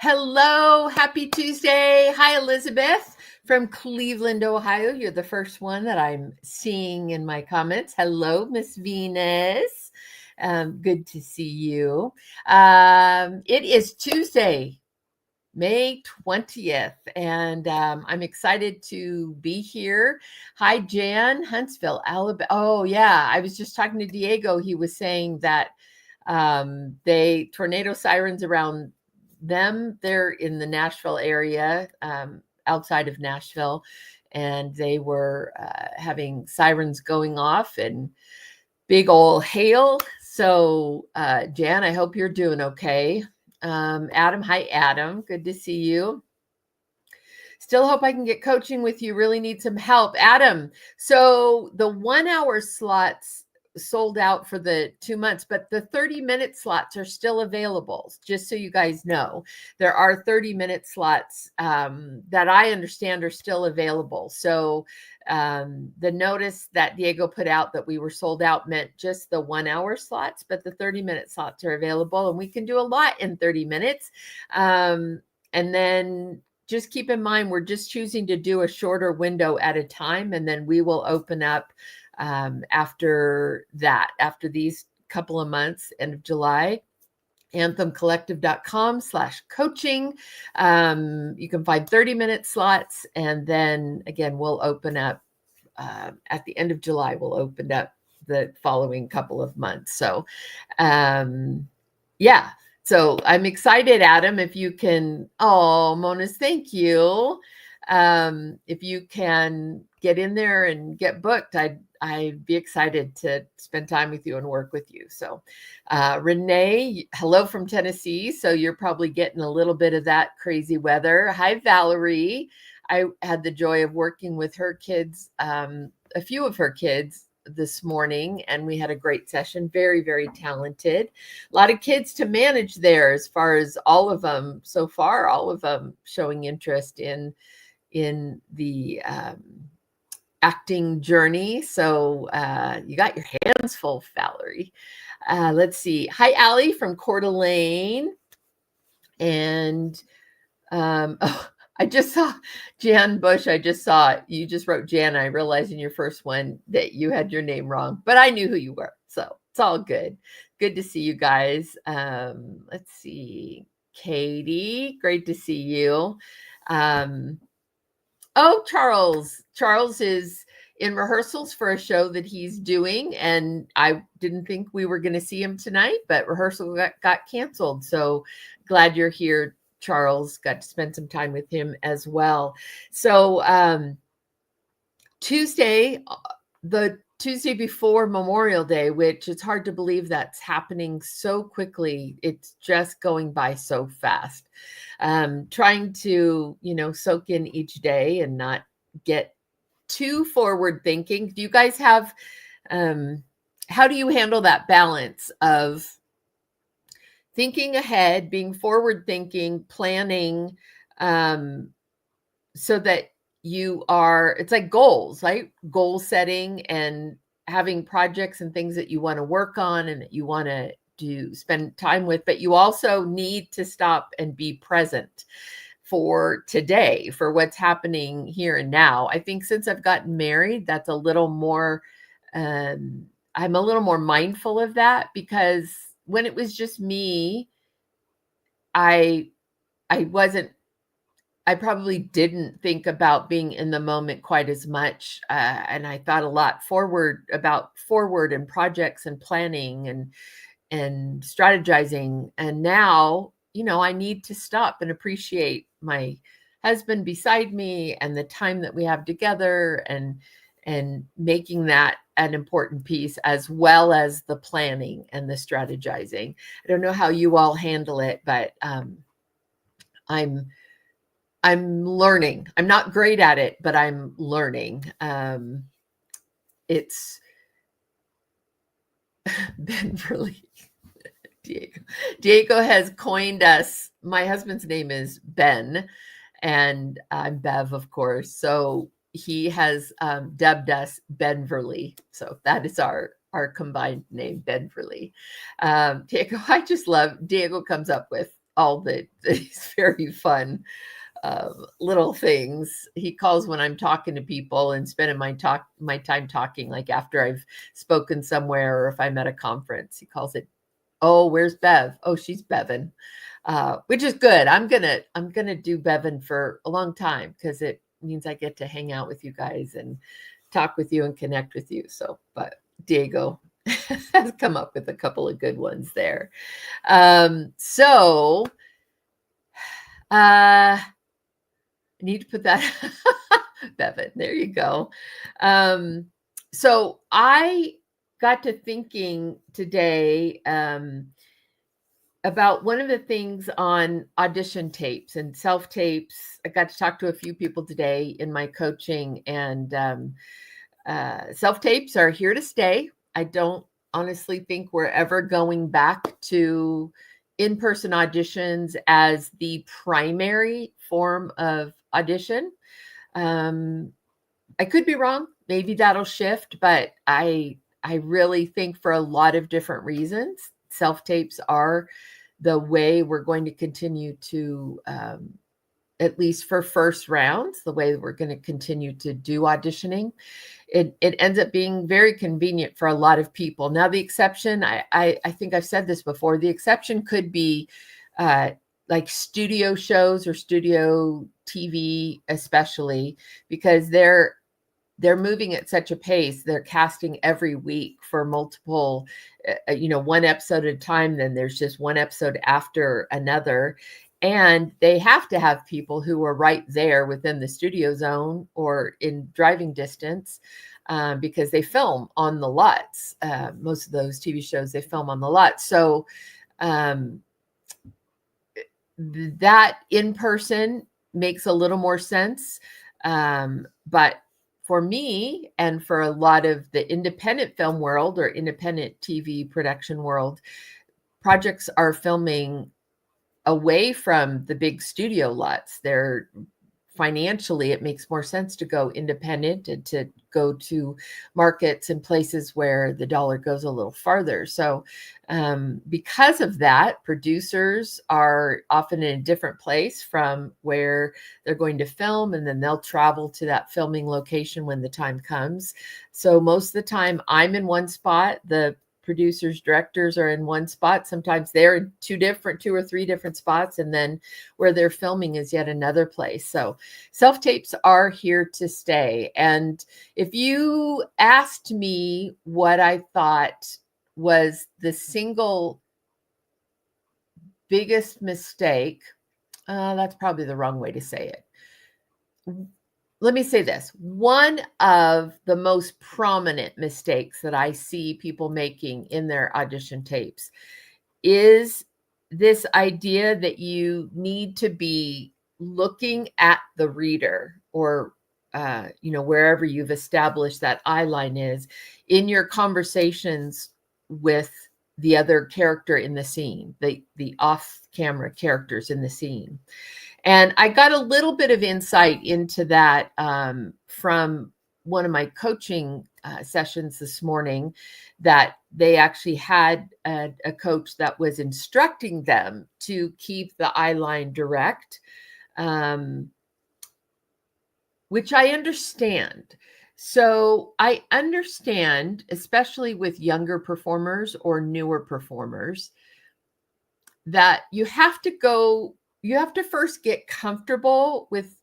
Hello, happy Tuesday. Hi, Elizabeth from Cleveland, Ohio. You're the first one that I'm seeing in my comments. Hello, Miss Venus. Good to see you. It is Tuesday, May 20th, and I'm excited to be here. Hi, Jan, Huntsville, Alabama. Oh, yeah, I was just talking to Diego. He was saying that they tornado sirens around them. They're in the Nashville area, outside of Nashville, and they were having sirens going off and big old hail. So, Jan, I hope you're doing okay. Adam, hi, Adam. Good to see you. Still hope I can get coaching with you. Really need some help. Adam, so the 1 hour slots sold out for the 2 months, but the 30-minute slots are still available. Just so you guys know, there are 30-minute slots that I understand are still available. So the notice that Diego put out that we were sold out meant just the 1 hour slots, but the 30-minute slots are available, and we can do a lot in 30 minutes. And then just keep in mind, we're just choosing to do a shorter window at a time, and then we will open up after that, after these couple of months, end of July. AnthemCollective.com/coaching. You can find 30-minute slots, and then again, we'll open up at the end of July. We'll open up the following couple of months. So, yeah. So I'm excited, Adam, if you can, oh, Monas, thank you. If you can get in there and get booked, I'd be excited to spend time with you and work with you. So, Renee, hello from Tennessee. So you're probably getting a little bit of that crazy weather. Hi, Valerie. I had the joy of working with her kids, a few of her kids this morning, and we had a great session. Very, very talented. A lot of kids to manage there, as far as all of them so far, all of them showing interest in the acting journey. So you got your hands full, Valerie. Let's see. Hi, Allie from Coeur d'Alene. And oh, I just saw Jan Bush. I just saw you just wrote Jan. I realized in your first one that you had your name wrong, but I knew who you were. So it's all good. Good to see you guys. Let's see. Katie, great to see you. Oh, Charles. Charles is in rehearsals for a show that he's doing, and I didn't think we were going to see him tonight, but rehearsal got canceled. So glad you're here, Charles. Got to spend some time with him as well. So Tuesday, the Tuesday before Memorial Day, which it's hard to believe that's happening so quickly. It's just going by so fast. Trying to, soak in each day and not get too forward thinking. Do you guys have, how do you handle that balance of thinking ahead, being forward thinking, planning, so that you are, it's like goals, right? Goal setting and having projects and things that you want to work on and that you want to spend time with, but you also need to stop and be present for today, for what's happening here and now. I think since I've gotten married, that's a little more, I'm a little more mindful of that, because when it was just me, I probably didn't think about being in the moment quite as much. And I thought a lot forward and projects and planning and strategizing. And now, I need to stop and appreciate my husband beside me and the time that we have together, and making that an important piece, as well as the planning and the strategizing. I don't know how you all handle it, but I'm learning. I'm not great at it, but I'm learning. It's Benverly. Diego has coined us. My husband's name is Ben, and I'm Bev, of course. So he has dubbed us Benverly. So that is our combined name, Benverly. Diego, I just love, Diego comes up with all these very fun little things. He calls when I'm talking to people and spending my time talking, like after I've spoken somewhere or if I'm at a conference. He calls it, "Oh, where's Bev? Oh, she's Bevan," which is good. I'm gonna do Bevan for a long time because it means I get to hang out with you guys and talk with you and connect with you. So, but Diego has come up with a couple of good ones there. So I need to put that Bevan. There you go. So I got to thinking today about one of the things on audition tapes and self tapes. I got to talk to a few people today in my coaching, and self tapes are here to stay. I don't honestly think we're ever going back to in-person auditions as the primary form of audition. I could be wrong. Maybe that'll shift, but I really think for a lot of different reasons, self-tapes are the way we're going to continue to, at least for first rounds, the way we're going to continue to do auditioning. It ends up being very convenient for a lot of people. Now, the exception, I think I've said this before, the exception could be like studio shows or studio TV, especially because they're moving at such a pace. They're casting every week for multiple, one episode at a time. Then there's just one episode after another. And they have to have people who are right there within the studio zone or in driving distance because they film on the lots. Most of those TV shows, they film on the lots. So that in person makes a little more sense. But for me and for a lot of the independent film world or independent TV production world, projects are filming away from the big studio lots. They're financially, it makes more sense to go independent and to go to markets and places where the dollar goes a little farther. So because of that, producers are often in a different place from where they're going to film, and then they'll travel to that filming location when the time comes. So most of the time I'm in one spot, the producers, directors are in one spot. Sometimes they're in two or three different spots, and then where they're filming is yet another place. So self-tapes are here to stay. And if you asked me what I thought was the single biggest mistake, that's probably the wrong way to say it. Let me say this. One of the most prominent mistakes that I see people making in their audition tapes is this idea that you need to be looking at the reader or, wherever you've established that eye line is in your conversations with the other character in the scene, the off-camera characters in the scene. And I got a little bit of insight into that from one of my coaching sessions this morning, that they actually had a coach that was instructing them to keep the eye line direct, which I understand. So I understand, especially with younger performers or newer performers, that you have to first get comfortable with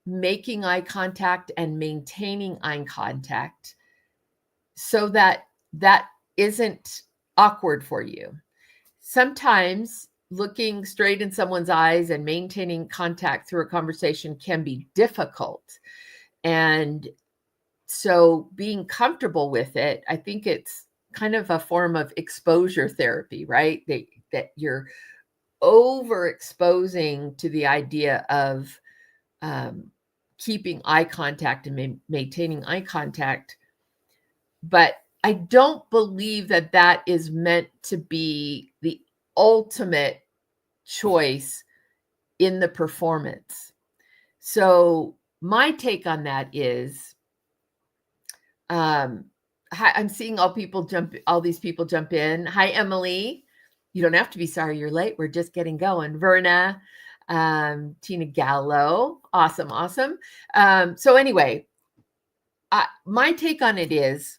making eye contact and maintaining eye contact so that that isn't awkward for you. Sometimes looking straight in someone's eyes and maintaining contact through a conversation can be difficult. And so being comfortable with it, I think it's kind of a form of exposure therapy, right? That you're overexposing to the idea of keeping eye contact and maintaining eye contact. But I don't believe that that is meant to be the ultimate choice in the performance. So my take on that is, I'm seeing all these people jump in. Hi, Emily. You don't have to be sorry you're late. We're just getting going. Verna, Tina Gallo. Awesome. So anyway, my take on it is,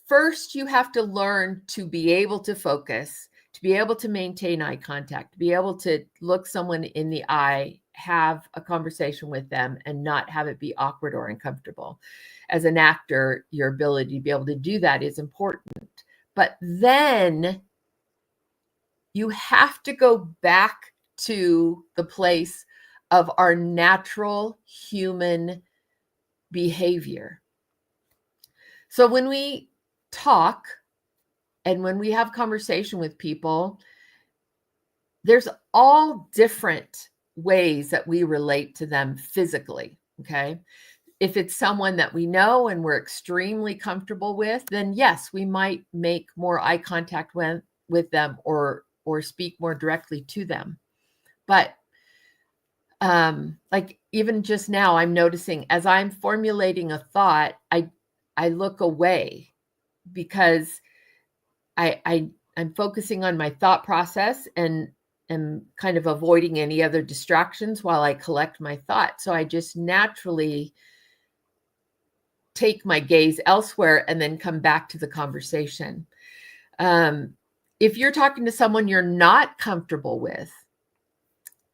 first, you have to learn to be able to focus, to be able to maintain eye contact, to be able to look someone in the eye, have a conversation with them, and not have it be awkward or uncomfortable. As an actor, your ability to be able to do that is important. But then you have to go back to the place of our natural human behavior. So when we talk and when we have conversation with people, there's all different ways that we relate to them physically. Okay. If it's someone that we know and we're extremely comfortable with, then yes, we might make more eye contact with them or speak more directly to them. But like even just now, I'm noticing as I'm formulating a thought, I look away because I'm focusing on my thought process and am kind of avoiding any other distractions while I collect my thought. So I just naturally take my gaze elsewhere and then come back to the conversation. If you're talking to someone you're not comfortable with,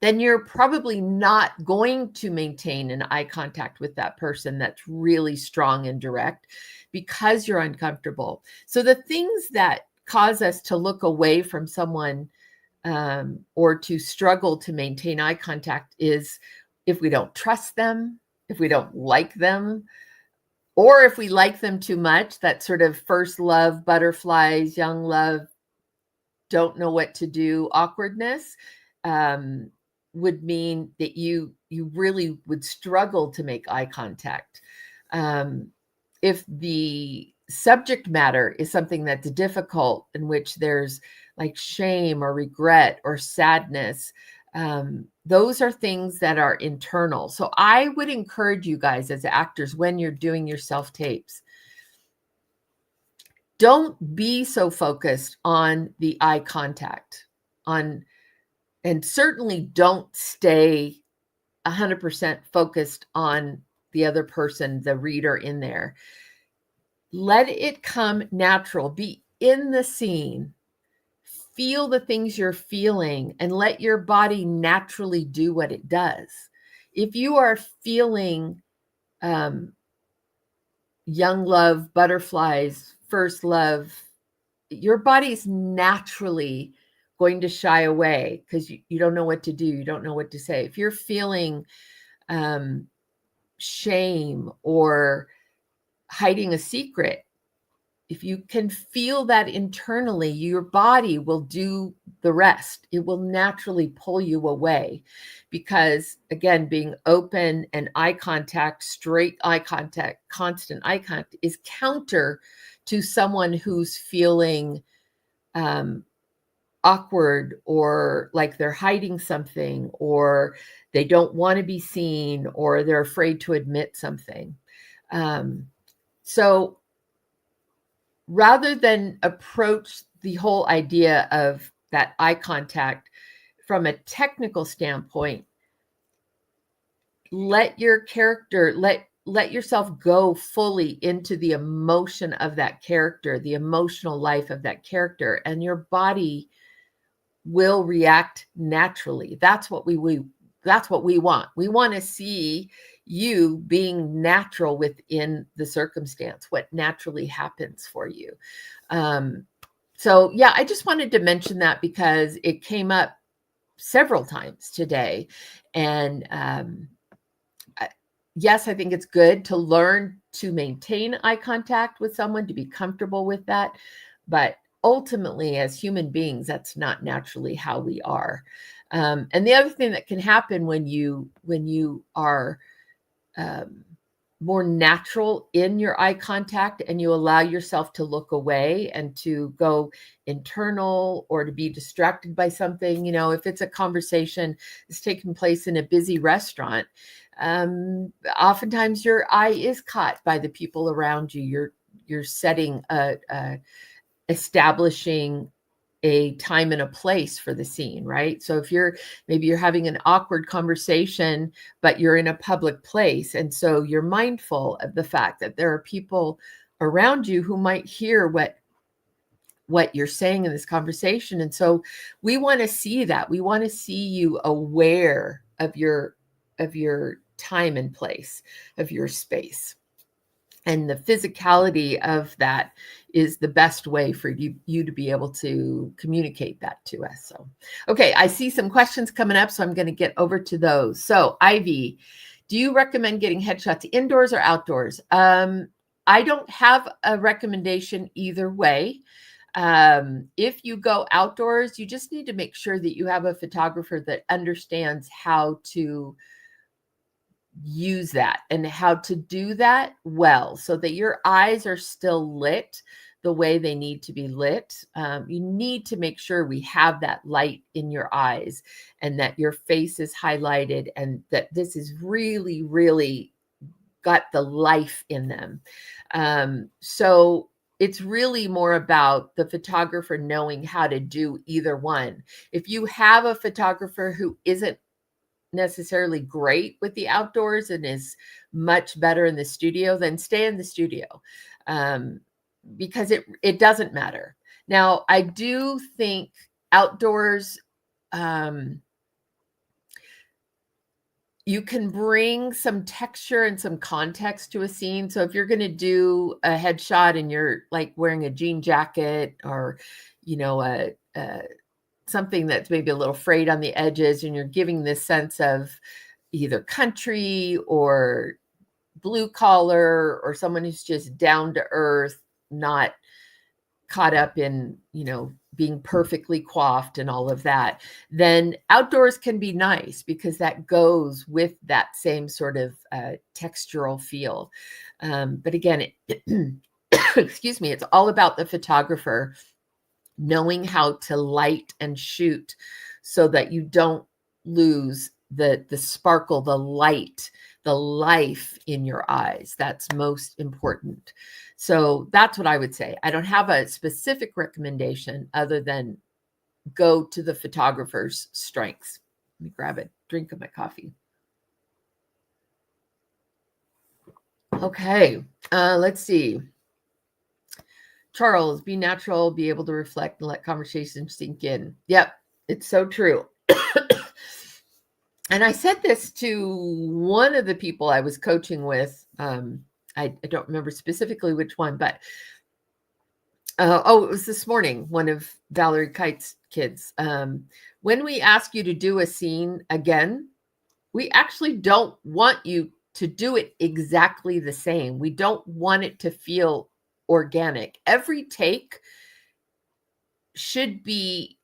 then you're probably not going to maintain an eye contact with that person that's really strong and direct because you're uncomfortable. So the things that cause us to look away from someone or to struggle to maintain eye contact is if we don't trust them, if we don't like them, or if we like them too much, that sort of first love, butterflies, young love, don't know what to do awkwardness. Would mean that you really would struggle to make eye contact. If the subject matter is something that's difficult, in which there's like shame or regret or sadness, those are things that are internal. So I would encourage you guys as actors, when you're doing your self-tapes, don't be so focused on the eye contact, and certainly don't stay 100% focused on the other person, the reader in there. Let it come natural. Be in the scene. Feel the things you're feeling and let your body naturally do what it does. If you are feeling young love, butterflies, first love, your body's naturally going to shy away because you don't know what to do. You don't know what to say. If you're feeling shame or hiding a secret, if you can feel that internally, your body will do the rest. It will naturally pull you away because, again, being open and eye contact, straight eye contact, constant eye contact is counter to someone who's feeling awkward or like they're hiding something or they don't want to be seen or they're afraid to admit something. So rather than approach the whole idea of that eye contact from a technical standpoint, let your character, let yourself go fully into the emotion of that character, the emotional life of that character, and your body will react naturally. That's what we want. We want to see you being natural within the circumstance, what naturally happens for you. So yeah, I just wanted to mention that because it came up several times today. And yes, I think it's good to learn to maintain eye contact with someone, to be comfortable with that. But ultimately, as human beings, that's not naturally how we are. And the other thing that can happen when you are more natural in your eye contact and you allow yourself to look away and to go internal or to be distracted by something, if it's a conversation that's taking place in a busy restaurant, oftentimes your eye is caught by the people around you. You're setting establishing a time and a place for the scene, right? So if maybe you're having an awkward conversation, but you're in a public place, and so you're mindful of the fact that there are people around you who might hear what you're saying in this conversation. And so we want to see that. We want to see you aware of your time and place, of your space. And the physicality of that is the best way for you to be able to communicate that to us. So, okay, I see some questions coming up, so I'm going to get over to those. So, Ivy, do you recommend getting headshots indoors or outdoors? I don't have a recommendation either way. If you go outdoors, you just need to make sure that you have a photographer that understands how to use that and how to do that well, so that your eyes are still lit the way they need to be lit. You need to make sure we have that light in your eyes and that your face is highlighted and that this is really, really got the life in them. So it's really more about the photographer knowing how to do either one. If you have a photographer who isn't necessarily great with the outdoors and is much better in the studio, then stay in the studio, because it doesn't matter. Now, I do think outdoors, you can bring some texture and some context to a scene. So if you're going to do a headshot and you're like wearing a jean jacket or, something that's maybe a little frayed on the edges, and you're giving this sense of either country or blue collar or someone who's just down to earth, not caught up in, being perfectly coiffed and all of that, then outdoors can be nice because that goes with that same sort of textural feel. But again, excuse me, it's all about the photographer knowing how to light and shoot so that you don't lose the sparkle, the light, the life in your eyes. That's most important. So that's what I would say. I don't have a specific recommendation other than go to the photographer's strengths. Let me grab a drink of my coffee. Okay, let's see. Charles, be natural, be able to reflect and let conversations sink in. Yep, it's so true. And I said this to one of the people I was coaching with. I don't remember specifically which one, but it was this morning, one of Valerie Kite's kids. When we ask you to do a scene again, we actually don't want you to do it exactly the same. We don't want it to feel organic. Every take should be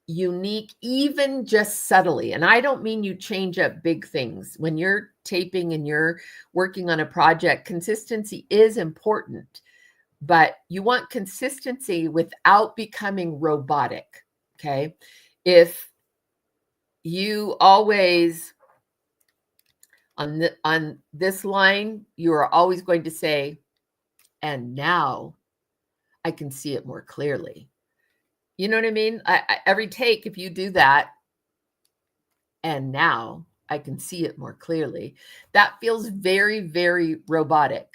unique, even just subtly. And I don't mean you change up big things. When you're taping and you're working on a project, consistency is important, but you want consistency without becoming robotic. Okay. If you always on this line, you are always going to say, and now I can see it more clearly. You know what I mean? Every take, if you do that, and now I can see it more clearly, that feels very, very robotic.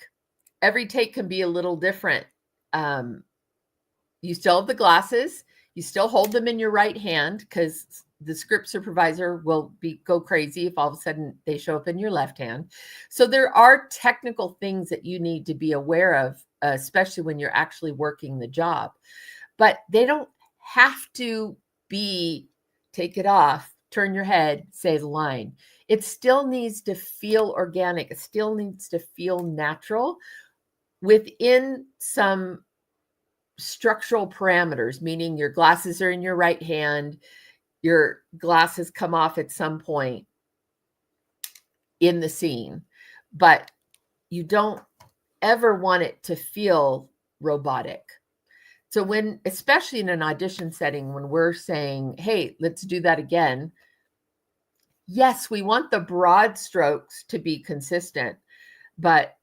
Every take can be a little different. You still have the glasses. You still hold them in your right hand because the script supervisor will go crazy if all of a sudden they show up in your left hand. So there are technical things that you need to be aware of, especially when you're actually working the job. But they don't have to be take it off, turn your head, say the line. It still needs to feel organic. It still needs to feel natural within some structural parameters, meaning your glasses are in your right hand, your glasses come off at some point in the scene, but you don't ever want it to feel robotic. So when, especially in an audition setting, when we're saying, hey, let's do that again. Yes, we want the broad strokes to be consistent, but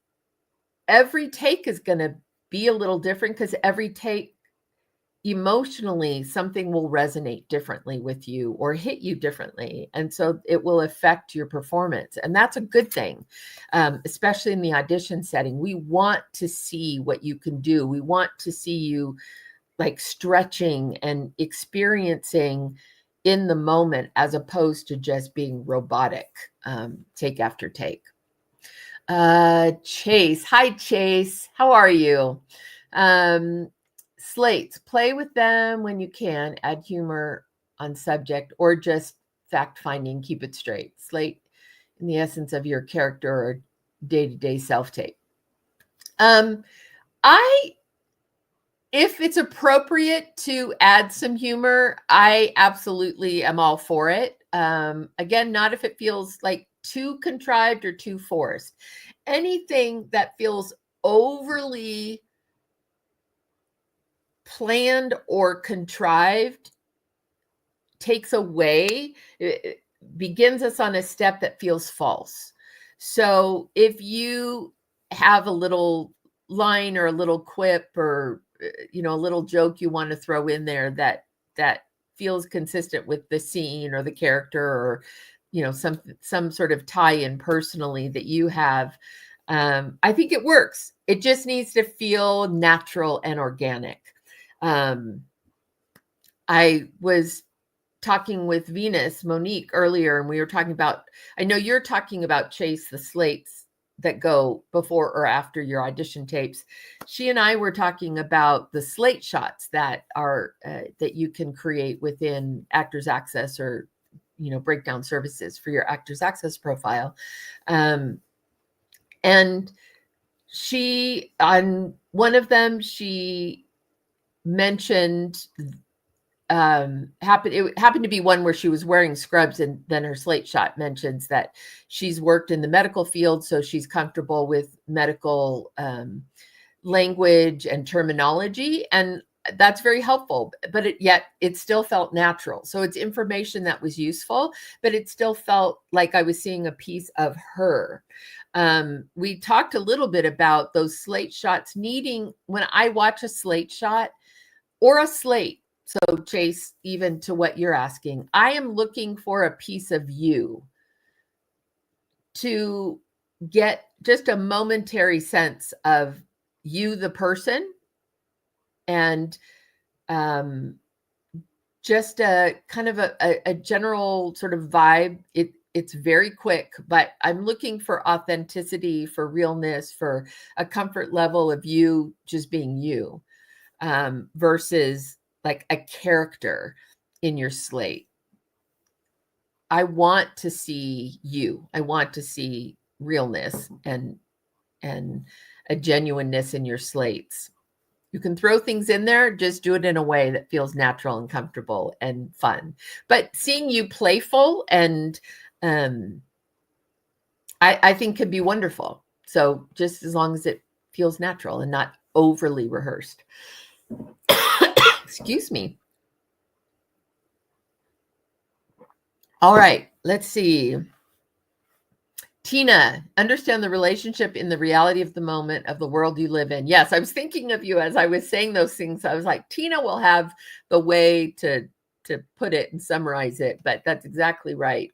every take is going to be a little different because every take emotionally something will resonate differently with you or hit you differently, and so it will affect your performance, and that's a good thing. Especially in the audition setting, we want to see what you can do. We want to see you like stretching and experiencing in the moment, as opposed to just being robotic, take after take. Chase, hi Chase, how are you? Slates, play with them when you can, add humor on subject, or just fact finding, keep it straight. Slate in the essence of your character or day-to-day self-tape. I If it's appropriate to add some humor, I absolutely am all for it. Again, not if it feels like too contrived or too forced. Anything that feels overly planned or contrived takes away, it begins us on a step that feels false. So if you have a little line or a little quip or a little joke you want to throw in there that feels consistent with the scene or the character, or some sort of tie-in personally that you have, I think it works. It just needs to feel natural and organic. I was talking with Venus, Monique, earlier, and we were talking about, I know you're talking about, Chase, the slates that go before or after your audition tapes. She and I were talking about the slate shots that are that you can create within Actors Access, or breakdown services for your Actors Access profile. And she, on one of them, she mentioned, it happened to be one where she was wearing scrubs, and then her slate shot mentions that she's worked in the medical field, so she's comfortable with medical language and terminology, and that's very helpful. But yet it still felt natural. So it's information that was useful, but it still felt like I was seeing a piece of her. We talked a little bit about those slate shots needing, when I watch a slate shot or a slate. So, Chase, even to what you're asking, I am looking for a piece of you to get just a momentary sense of you, the person, and just a kind of a general sort of vibe. It's very quick, but I'm looking for authenticity, for realness, for a comfort level of you just being you, versus like a character in your slate. I want to see you. I want to see realness and a genuineness in your slates. You can throw things in there, just do it in a way that feels natural and comfortable and fun. But seeing you playful and I think could be wonderful. So just as long as it feels natural and not overly rehearsed. Excuse me. All right, let's see. Tina, understand the relationship in the reality of the moment of the world you live in. Yes, I was thinking of you as I was saying those things. I was like, Tina will have the way to put it and summarize it, but that's exactly right.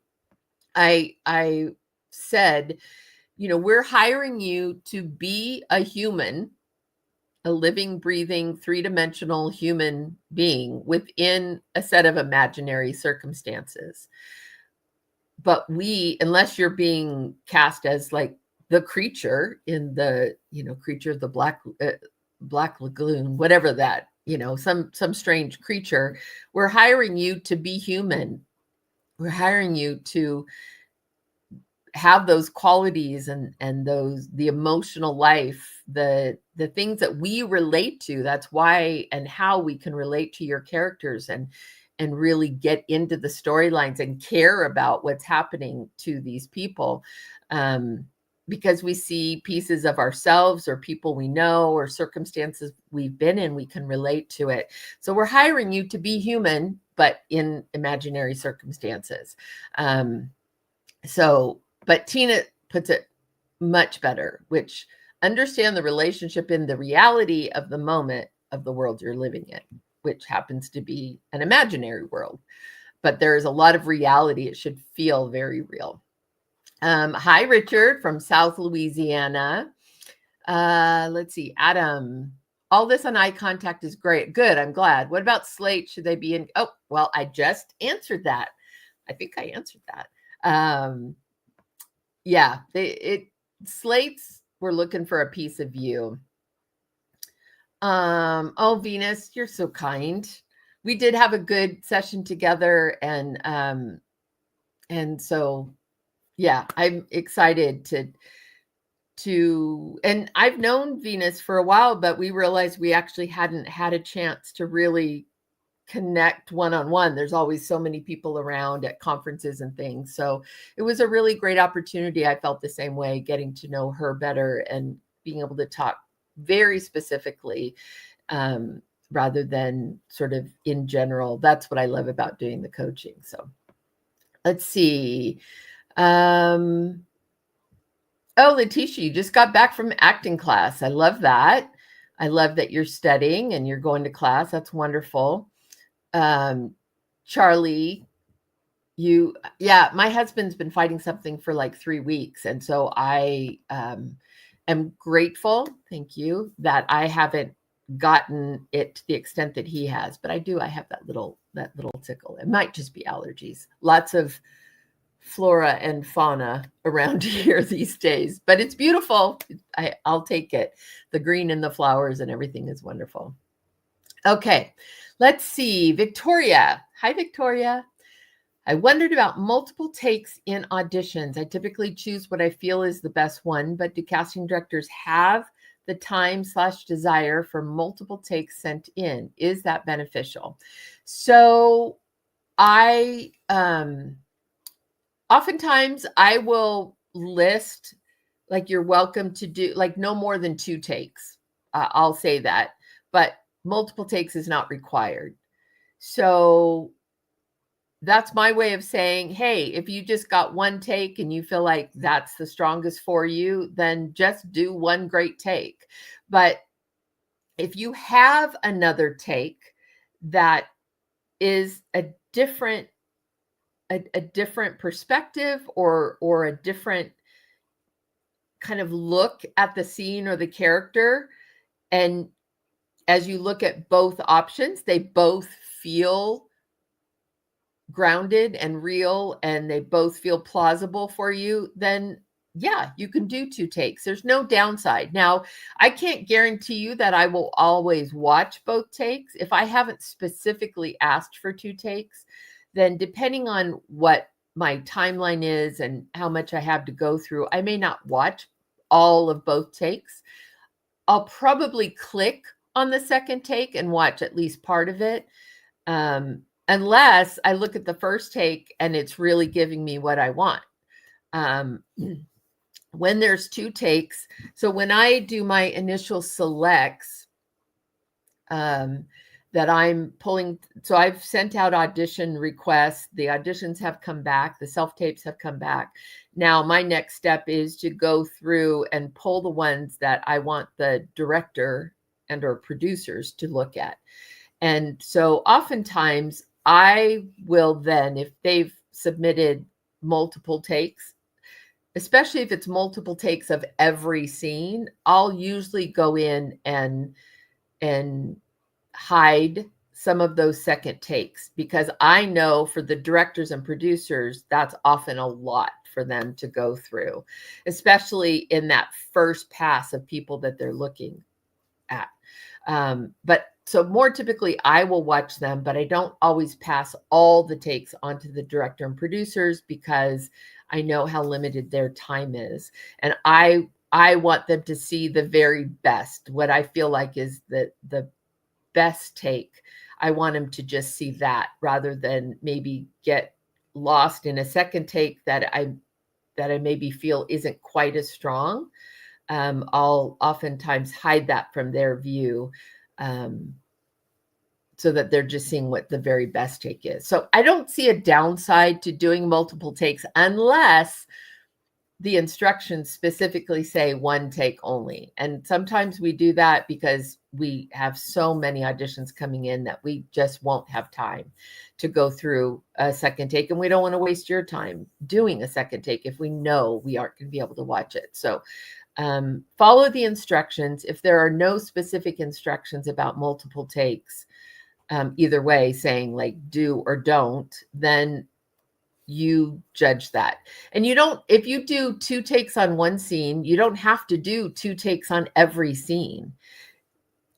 I said, we're hiring you to be a human, a living, breathing, three-dimensional human being within a set of imaginary circumstances. But unless you're being cast as like the creature in the, creature of the Black Lagoon, whatever that, some strange creature, we're hiring you to be human. We're hiring you to have those qualities and the emotional life, the things that we relate to. That's why and how we can relate to your characters and really get into the storylines and care about what's happening to these people, because we see pieces of ourselves or people we know or circumstances we've been in, we can relate to it. So we're hiring you to be human, but in imaginary circumstances. But Tina puts it much better, which understand the relationship in the reality of the moment of the world you're living in, which happens to be an imaginary world. But there is a lot of reality. It should feel very real. Hi, Richard from South Louisiana. Let's see, Adam. All this on eye contact is great. Good, I'm glad. What about slate? Should they be in? Oh, well, I just answered that. I think I answered that. Yeah, slates, we're looking for a piece of you. Oh, Venus, you're so kind. We did have a good session together, and so yeah, I'm excited to and I've known Venus for a while, but we realized we actually hadn't had a chance to really connect one-on-one. There's always so many people around at conferences and things. So it was a really great opportunity. I felt the same way, getting to know her better and being able to talk very specifically, rather than sort of in general. That's what I love about doing the coaching. So let's see. Oh, Letitia, you just got back from acting class. I love that. I love that you're studying and you're going to class. That's wonderful. Charlie, my husband's been fighting something for like 3 weeks. And so I am grateful, thank you, that I haven't gotten it to the extent that he has. But I have that little tickle. It might just be allergies. Lots of flora and fauna around here these days, but it's beautiful. I'll take it. The green and the flowers and everything is wonderful. Okay, let's see. Victoria. Hi, Victoria. I wondered about multiple takes in auditions. I typically choose what I feel is the best one, but do casting directors have the time/desire for multiple takes sent in? Is that beneficial? So oftentimes I will list, like, you're welcome to do like no more than 2 takes. I'll say that, but multiple takes is not required. So that's my way of saying, hey, if you just got 1 take and you feel like that's the strongest for you, then just do 1 great take. But if you have another take that is a different perspective or a different kind of look at the scene or the character, and as you look at both options, they both feel grounded and real and they both feel plausible for you, then yeah, you can do 2 takes. There's no downside. Now, I can't guarantee you that I will always watch both takes. If I haven't specifically asked for 2 takes, then depending on what my timeline is and how much I have to go through, I may not watch all of both takes. I'll probably click on the second take and watch at least part of it, unless I look at the first take and it's really giving me what I want. When there's 2 takes, so when I do my initial selects, that I'm pulling, so I've sent out audition requests. The auditions have come back. The self-tapes have come back. Now, my next step is to go through and pull the ones that I want the director and or producers to look at. And so oftentimes I will then, if they've submitted multiple takes, especially if it's multiple takes of every scene, I'll usually go in and hide some of those second takes, because I know for the directors and producers, that's often a lot for them to go through, especially in that first pass of people that they're looking at. But so more typically I will watch them, but I don't always pass all the takes onto the director and producers because I know how limited their time is. And I want them to see the very best, what I feel like is the best take. I want them to just see that rather than maybe get lost in a second take that I maybe feel isn't quite as strong. I'll oftentimes hide that from their view, so that they're just seeing what the very best take is. So I don't see a downside to doing multiple takes unless the instructions specifically say one take only. And sometimes we do that because we have so many auditions coming in that we just won't have time to go through a second take. And we don't want to waste your time doing a second take if we know we aren't going to be able to watch it. So follow the instructions. If there are no specific instructions about multiple takes, either way, saying like do or don't, then you judge that. And you don't, if you do 2 takes on one scene, you don't have to do 2 takes on every scene.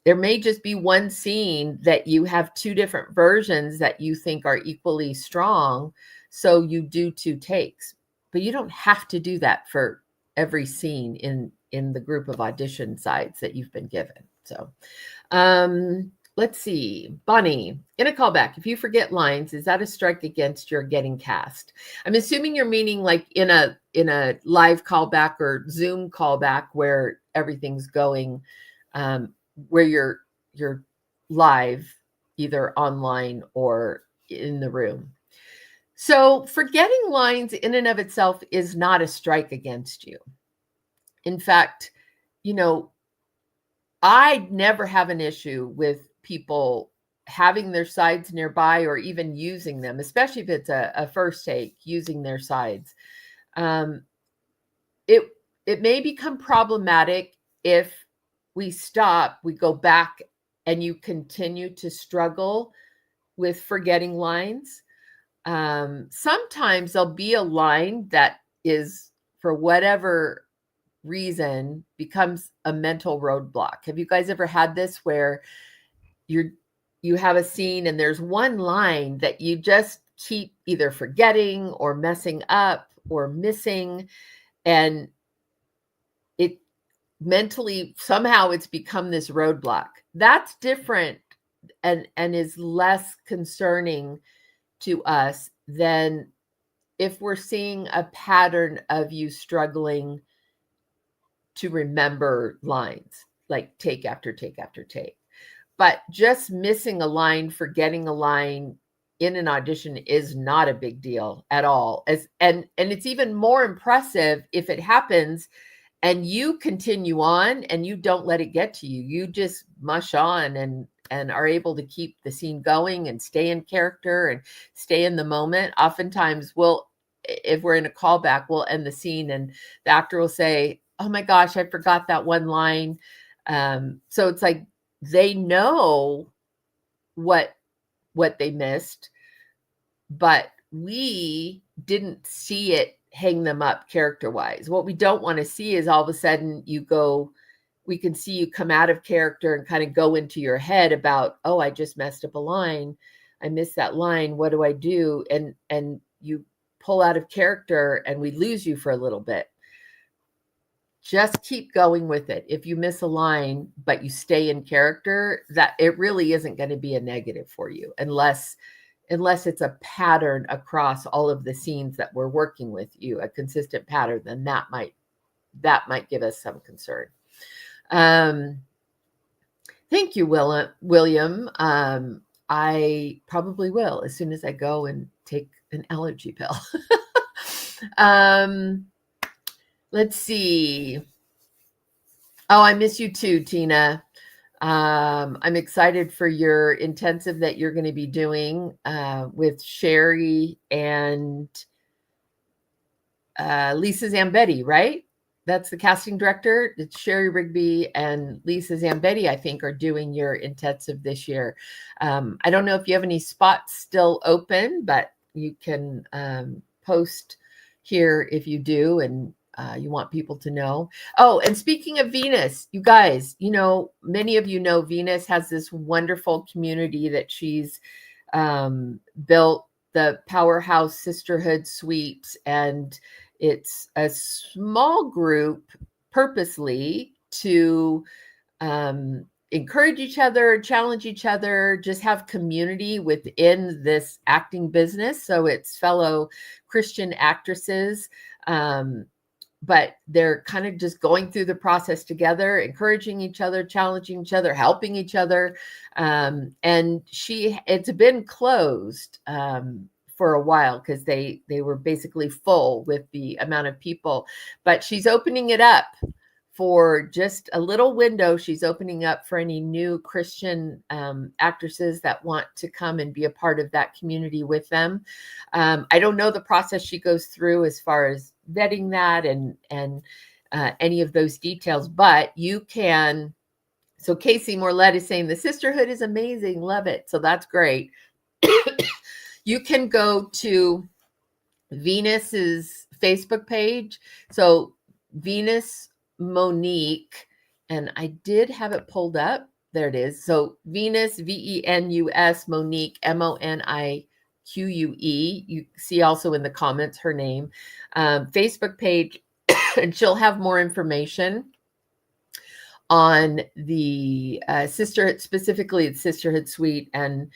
There may just be one scene that you have 2 different versions that you think are equally strong. So you do 2 takes, but you don't have to do that for every scene in the group of audition sides that you've been given. So, let's see. Bonnie, in a callback, if you forget lines, is that a strike against your getting cast? I'm assuming you're meaning like in a live callback or Zoom callback where everything's going, where you're live, either online or in the room. So forgetting lines in and of itself is not a strike against you. In fact, you know, I never have an issue with people having their sides nearby or even using them, especially if it's a first take, using their sides. It may become problematic if we stop, we go back, and you continue to struggle with forgetting lines. Sometimes there'll be a line that is, for whatever reason, becomes a mental roadblock. Have you guys ever had this where you have a scene and there's one line that you just keep either forgetting or messing up or missing, and it mentally somehow it's become this roadblock? That's different and is less concerning to us than if we're seeing a pattern of you struggling to remember lines, like take after take after take. But just missing a line, forgetting a line in an audition is not a big deal at all. And it's even more impressive if it happens and you continue on and you don't let it get to you. You just mush on and are able to keep the scene going and stay in character and stay in the moment. Oftentimes if we're in a callback, we'll end the scene and the actor will say, "Oh my gosh, I forgot that one line." So it's like they know what they missed, but we didn't see it hang them up character-wise. What we don't want to see is all of a sudden we can see you come out of character and kind of go into your head about, "Oh, I just messed up a line. I missed that line. What do I do?" And you pull out of character and we lose you for a little bit. Just keep going with it. If you miss a line, but you stay in character, that it really isn't going to be a negative for you unless it's a pattern across all of the scenes that we're working with you, a consistent pattern, then that might give us some concern. Thank you, William. I probably will as soon as I go and take an allergy pill. Let's see. Oh, I miss you too, Tina. I'm excited for your intensive that you're going to be doing with Sherry and Lisa Zambetti, right? That's the casting director. It's Sherry Rigby and Lisa Zambetti, I think, are doing your intensive this year. I don't know if you have any spots still open, but you can post here if you do, and you want people to know. Oh, and speaking of Venus, you guys, many of you know Venus has this wonderful community that she's built, the Powerhouse Sisterhood Suite, and it's a small group purposely to encourage each other, challenge each other, just have community within this acting business. So it's fellow Christian actresses. But they're kind of just going through the process together, encouraging each other, challenging each other, helping each other. And it's been closed for a while because they were basically full with the amount of people. But she's opening it up for just a little window. She's opening up for any new Christian actresses that want to come and be a part of that community with them. I don't know the process she goes through as far as vetting that and any of those details, but you can. So Casey Morlett is saying the sisterhood is amazing, love it. So that's great. You can go to Venus's Facebook page. So Venus Monique, and I did have it pulled up. There it is. So Venus, Venus, Monique, Monique. You see also in the comments her name, Facebook page, and she'll have more information on the sisterhood, specifically the Sisterhood Suite, and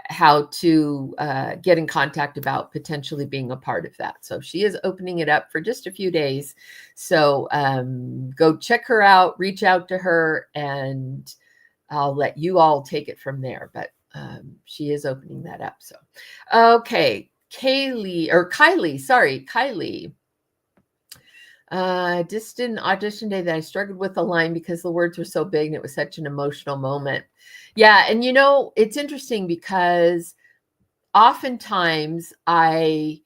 how to get in contact about potentially being a part of that. So she is opening it up for just a few days. So go check her out, reach out to her, and I'll let you all take it from there. But she is opening that up. So, okay. Kylie. Just did an audition day that I struggled with the line because the words were so big and it was such an emotional moment. Yeah. And it's interesting because oftentimes in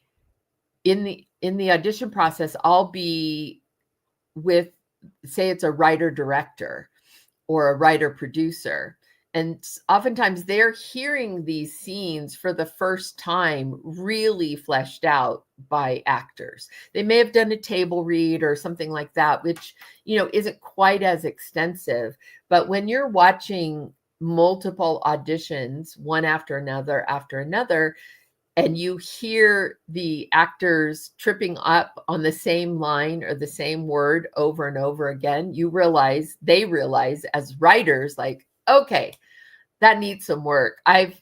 the audition process, I'll be with, say it's a writer director or a writer producer. And oftentimes they're hearing these scenes for the first time, really fleshed out by actors. They may have done a table read or something like that, which, isn't quite as extensive. But when you're watching multiple auditions, one after another, and you hear the actors tripping up on the same line or the same word over and over again, they realize as writers, like, okay, that needs some work. I've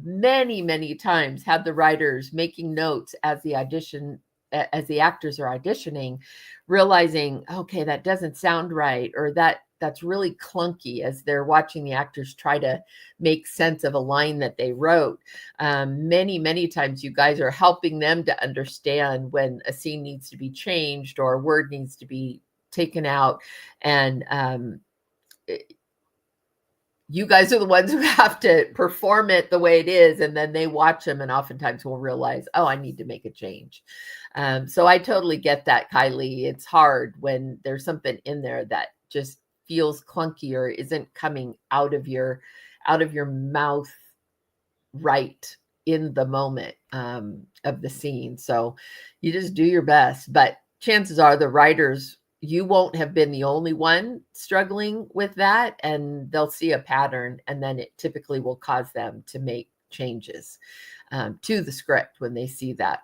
many, many times had the writers making notes as the actors are auditioning, realizing, okay, that doesn't sound right, or that's really clunky as they're watching the actors try to make sense of a line that they wrote. Many, many times you guys are helping them to understand when a scene needs to be changed or a word needs to be taken out. And you guys are the ones who have to perform it the way it is. And then they watch them and oftentimes will realize, oh, I need to make a change. So I totally get that, Kylie. It's hard when there's something in there that just feels clunky or isn't coming out of your mouth right in the moment of the scene. So you just do your best. But chances are the writers, you won't have been the only one struggling with that, and they'll see a pattern, and then it typically will cause them to make changes to the script when they see that.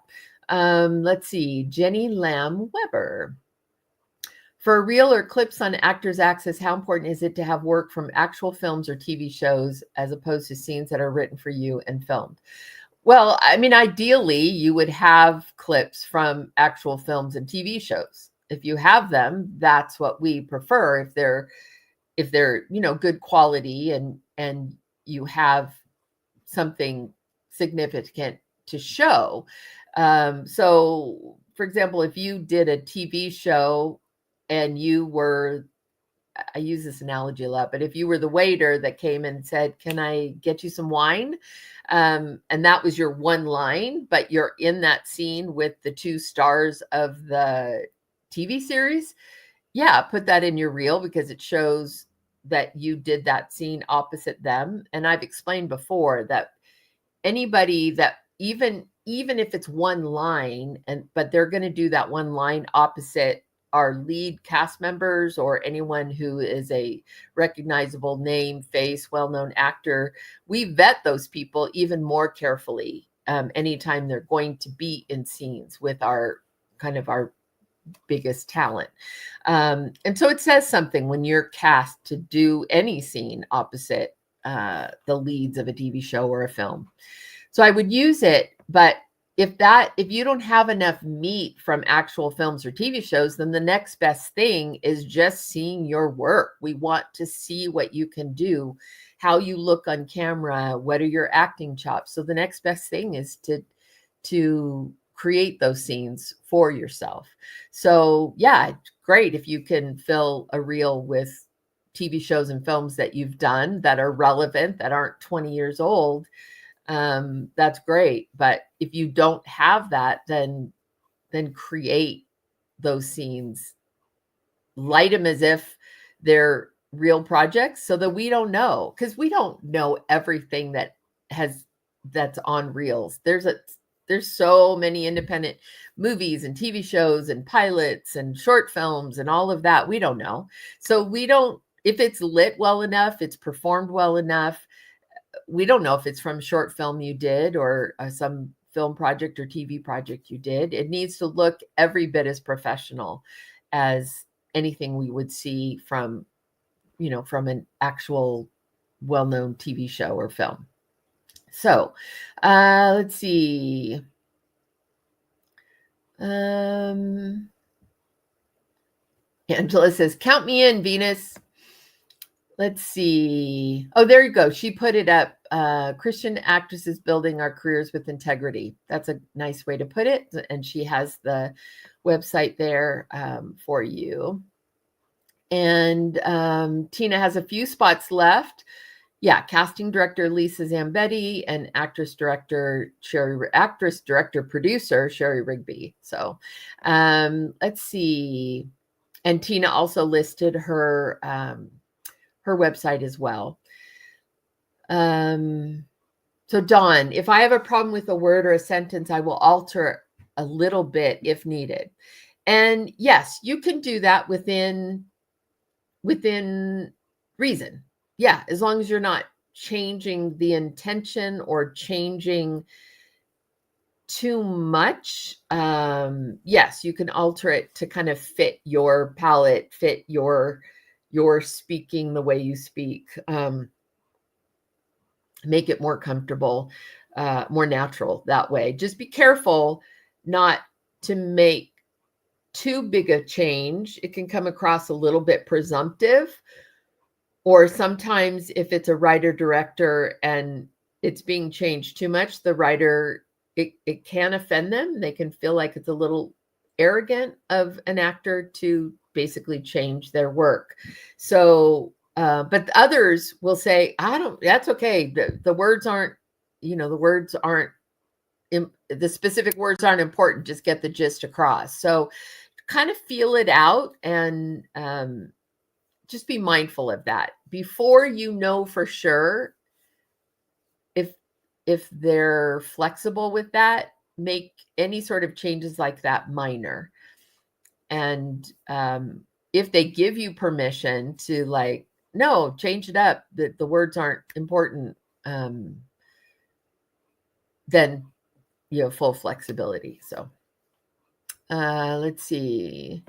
Let's see, Jenny Lamb Weber. For reel or clips on Actors Access, how important is it to have work from actual films or TV shows as opposed to scenes that are written for you and filmed? Well, I mean, ideally, you would have clips from actual films and TV shows. If you have them, that's what we prefer. If they're good quality and you have something significant to show. So, for example, if you did a TV show and I use this analogy a lot, but if you were the waiter that came and said, "Can I get you some wine?" And that was your one line, but you're in that scene with the two stars of the TV series, yeah, put that in your reel because it shows that you did that scene opposite them. And I've explained before that anybody that even if it's one line but they're going to do that one line opposite our lead cast members or anyone who is a recognizable name, face, well-known actor, we vet those people even more carefully anytime they're going to be in scenes with our biggest talent. And so it says something when you're cast to do any scene opposite the leads of a TV show or a film. So I would use it, but if you don't have enough meat from actual films or TV shows, then the next best thing is just seeing your work. We want to see what you can do, how you look on camera, what are your acting chops. So the next best thing is to to create those scenes for yourself. So yeah, it's great if you can fill a reel with TV shows and films that you've done that are relevant, that aren't 20 years old. That's great. But if you don't have that, then create those scenes, light them as if they're real projects, so that we don't know, because we don't know everything that's on reels. There's so many independent movies and TV shows and pilots and short films and all of that. We don't know. So we don't, if it's lit well enough, it's performed well enough, we don't know if it's from a short film you did or some film project or TV project you did. It needs to look every bit as professional as anything we would see from, from an actual well-known TV show or film. So let's see. Angela says, count me in, Venus. Let's see. Oh, there you go. She put it up. Christian actresses building our careers with integrity. That's a nice way to put it. And she has the website there for you. And Tina has a few spots left. Yeah, casting director Lisa Zambetti and actress director producer Sherry Rigby. So let's see. And Tina also listed her website as well. So Dawn, if I have a problem with a word or a sentence, I will alter a little bit if needed. And yes, you can do that within reason. Yeah, as long as you're not changing the intention or changing too much. Yes, you can alter it to kind of fit your palette, fit your speaking the way you speak, make it more comfortable, more natural that way. Just be careful not to make too big a change. It can come across a little bit presumptive, or sometimes if it's a writer director and it's being changed too much, the writer, it can offend them. They can feel like it's a little arrogant of an actor to basically change their work. So, but others will say, that's okay. The words aren't, the specific words aren't important. Just get the gist across. So kind of feel it out and just be mindful of that before you know for sure if they're flexible with that. Make any sort of changes like that minor. And if they give you permission to no, change it up, the words aren't important, then you have full flexibility. So let's see.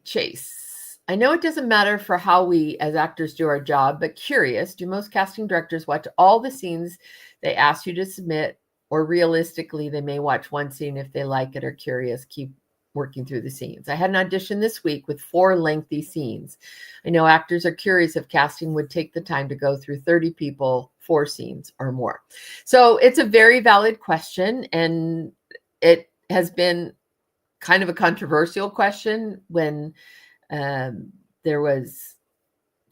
Chase. I know it doesn't matter for how we as actors do our job, but curious, do most casting directors watch all the scenes they ask you to submit, or realistically, they may watch one scene if they like it or curious, keep working through the scenes? I had an audition this week with 4 lengthy scenes. I know actors are curious if casting would take the time to go through 30 people, 4 scenes or more. So it's a very valid question, and it has been kind of a controversial question when there was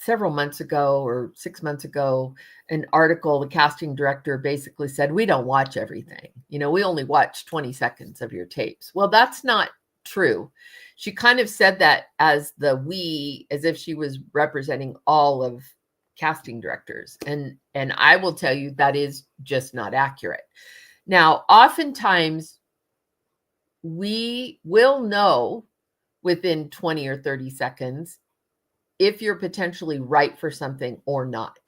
several months ago or 6 months ago, an article, the casting director basically said, we don't watch everything. We only watch 20 seconds of your tapes. Well, that's not true. She kind of said that as as if she was representing all of casting directors. And I will tell you that is just not accurate. Now, oftentimes we will know within 20 or 30 seconds if you're potentially right for something or not.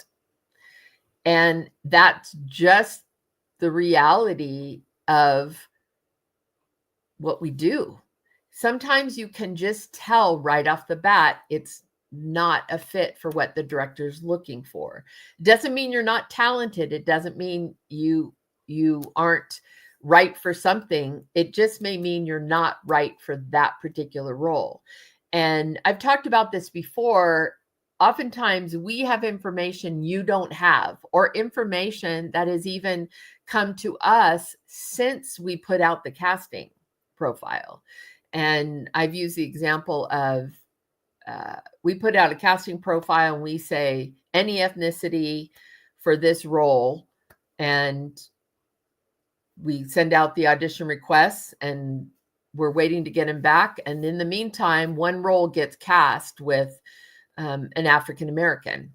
And that's just the reality of what we do. Sometimes you can just tell right off the bat it's not a fit for what the director's looking for. It doesn't mean you're not talented. It doesn't mean you aren't right for something. It just may mean you're not right for that particular role. And I've talked about this before. oftentimes we have information you don't have, or information that has even come to us since we put out the casting profile. And I've used the example of we put out a casting profile and we say any ethnicity for this role, and we send out the audition requests and we're waiting to get them back. And in the meantime, one role gets cast with an African American.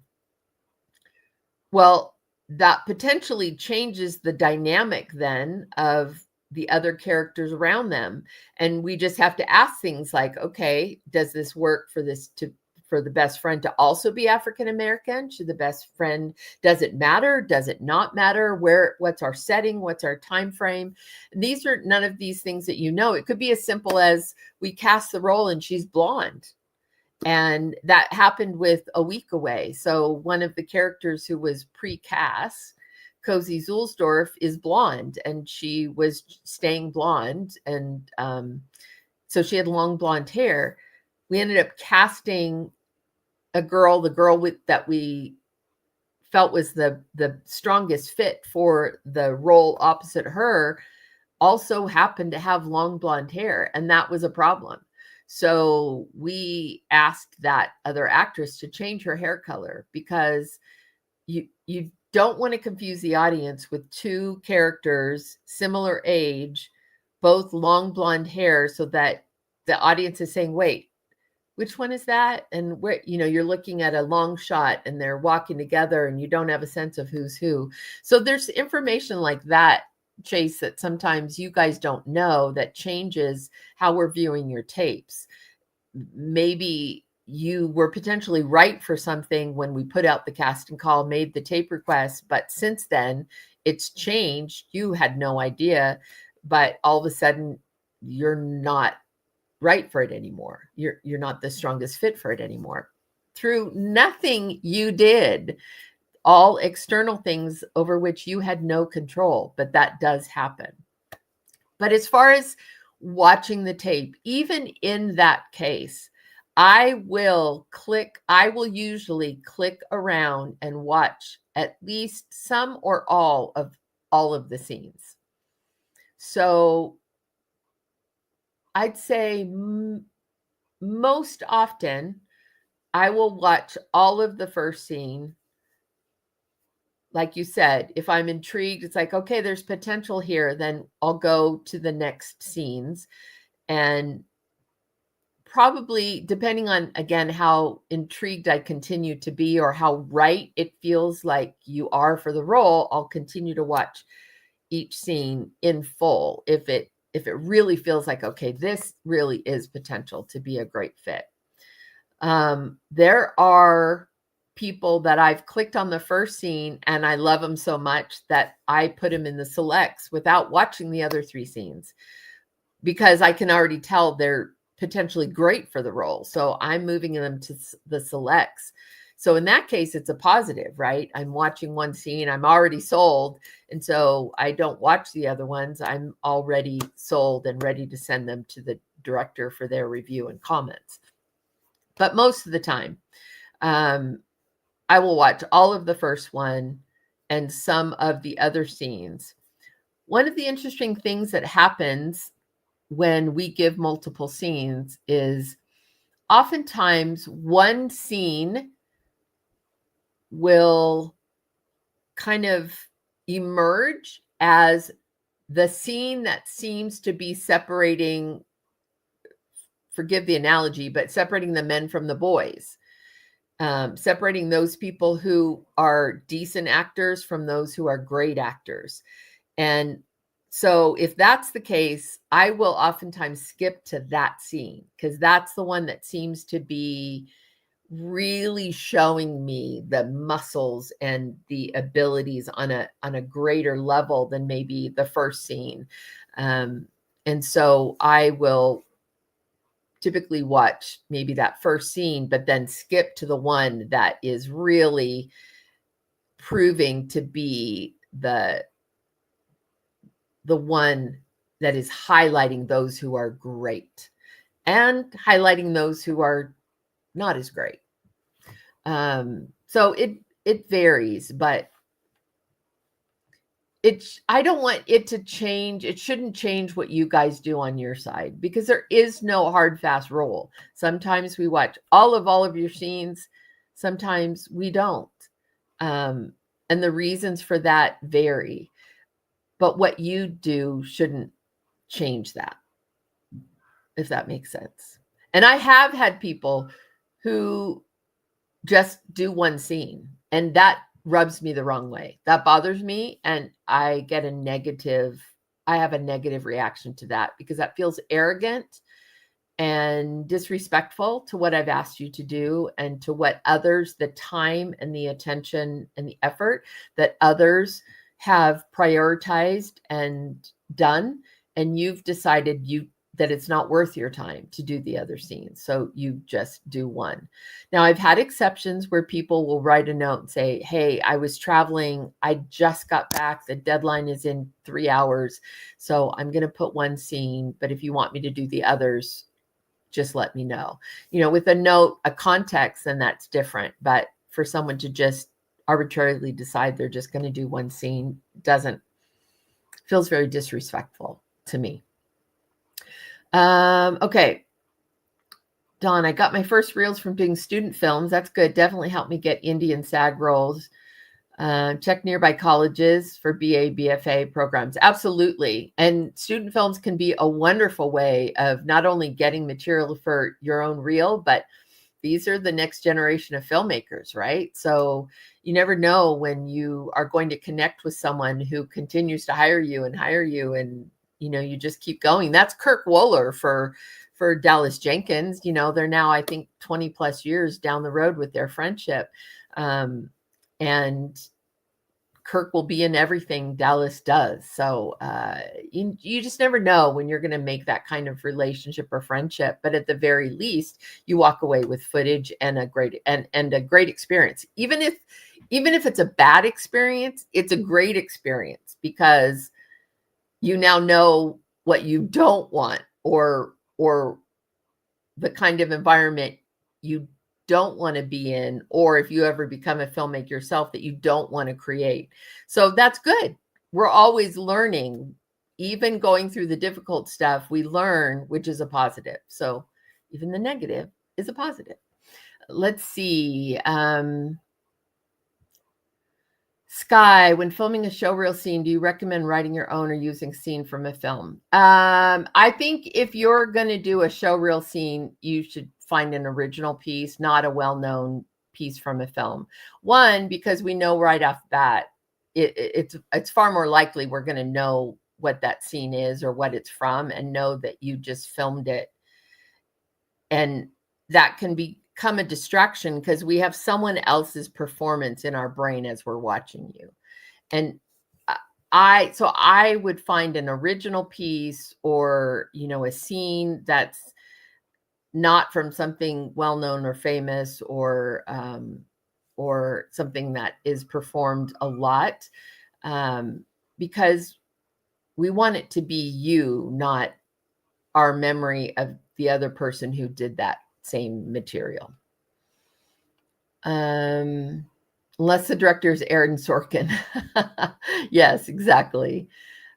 Well, that potentially changes the dynamic then of the other characters around them. And we just have to ask things like, okay, does this work for the best friend to also be African American? Should the best friend, does it matter? Does it not matter? What's our setting? What's our time frame? And these are none of these things that you know. It could be as simple as we cast the role and she's blonde. And that happened with A Week Away. So one of the characters who was pre-cast, Cozy Zulsdorf, is blonde, and she was staying blonde. And so she had long blonde hair. We ended up casting the girl that we felt was the strongest fit for the role opposite her, also happened to have long blonde hair. And that was a problem. So we asked that other actress to change her hair color, because you don't want to confuse the audience with two characters, similar age, both long blonde hair, so that the audience is saying, wait, which one is that? And where, you're looking at a long shot and they're walking together and you don't have a sense of who's who. So there's information like that, Chase, that sometimes you guys don't know, that changes how we're viewing your tapes. Maybe you were potentially right for something when we put out the casting call, made the tape request, but since then it's changed. You had no idea, but all of a sudden you're not right for it anymore. You're not the strongest fit for it anymore. Through nothing you did, all external things over which you had no control, but that does happen. But as far as watching the tape, even in that case, I will usually click around and watch at least some or all of the scenes. So I'd say most often I will watch all of the first scene. Like you said, if I'm intrigued, it's like, okay, there's potential here, then I'll go to the next scenes. And probably, depending on, again, how intrigued I continue to be or how right it feels like you are for the role, I'll continue to watch each scene in full if it really feels like, okay, this really is potential to be a great fit. There are people that I've clicked on the first scene and I love them so much that I put them in the selects without watching the other three scenes, because I can already tell they're potentially great for the role. So I'm moving them to the selects. So in that case, it's a positive, right? I'm watching one scene, I'm already sold. And so I don't watch the other ones. I'm already sold and ready to send them to the director for their review and comments. But most of the time, I will watch all of the first one and some of the other scenes. One of the interesting things that happens when we give multiple scenes is oftentimes one scene will kind of emerge as the scene that seems to be separating, forgive the analogy, but separating the men from the boys. Separating those people who are decent actors from those who are great actors. And so if that's the case, I will oftentimes skip to that scene, because that's the one that seems to be really showing me the muscles and the abilities on a greater level than maybe the first scene. And so I will typically watch maybe that first scene, but then skip to the one that is really proving to be the one that is highlighting those who are great and highlighting those who are not as great. So it varies, but I don't want it to change. It shouldn't change what you guys do on your side, because there is no hard, fast rule. Sometimes we watch all of your scenes. Sometimes we don't. And the reasons for that vary. But what you do shouldn't change that, if that makes sense. And I have had people who just do one scene, and that rubs me the wrong way. That bothers me, and I have a negative reaction to that, because that feels arrogant and disrespectful to what I've asked you to do, and to what others, the time and the attention and the effort that others have prioritized and done, and you've decided that it's not worth your time to do the other scenes, so you just do one. Now, I've had exceptions where people will write a note and say, hey, I was traveling, I just got back, the deadline is in 3 hours, so I'm going to put one scene, but if you want me to do the others, just let me know. With a note, a context, then that's different. But for someone to just arbitrarily decide they're just going to do one scene feels very disrespectful to me. Okay. Dawn, I got my first reels from doing student films. That's good. Definitely helped me get indie and SAG roles. Check nearby colleges for BA, BFA programs. Absolutely. And student films can be a wonderful way of not only getting material for your own reel, but these are the next generation of filmmakers, right? So you never know when you are going to connect with someone who continues to hire you, and you just keep going. That's Kirk Wohler for Dallas Jenkins. They're now, I think, 20 plus years down the road with their friendship. And Kirk will be in everything Dallas does. So you just never know when you're going to make that kind of relationship or friendship. But at the very least, you walk away with footage and a great experience. Even if it's a bad experience, it's a great experience, because you now know what you don't want, or the kind of environment you don't want to be in, or if you ever become a filmmaker yourself, that you don't want to create. So that's good. We're always learning. Even going through the difficult stuff, we learn, which is a positive. So even the negative is a positive. Let's see. Sky, when filming a showreel scene, do you recommend writing your own or using scene from a film? I think if you're going to do a showreel scene, you should find an original piece, not a well-known piece from a film. One, because we know right off the bat, it's far more likely we're going to know what that scene is or what it's from, and know that you just filmed it. And that can become a distraction, because we have someone else's performance in our brain as we're watching you. And I would find an original piece, or a scene that's not from something well-known or famous, or something that is performed a lot, because we want it to be you, not our memory of the other person who did that same material. Unless the director is Aaron Sorkin. Yes, exactly.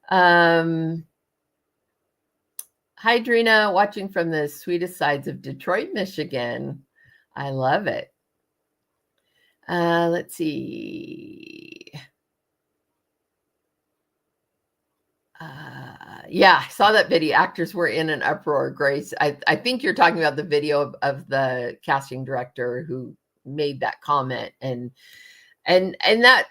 Hi, Drina, watching from the sweetest sides of Detroit, Michigan. I love it. Let's see. Yeah, I saw that video. Actors were in an uproar. Grace, I think you're talking about the video of the casting director who made that comment, and that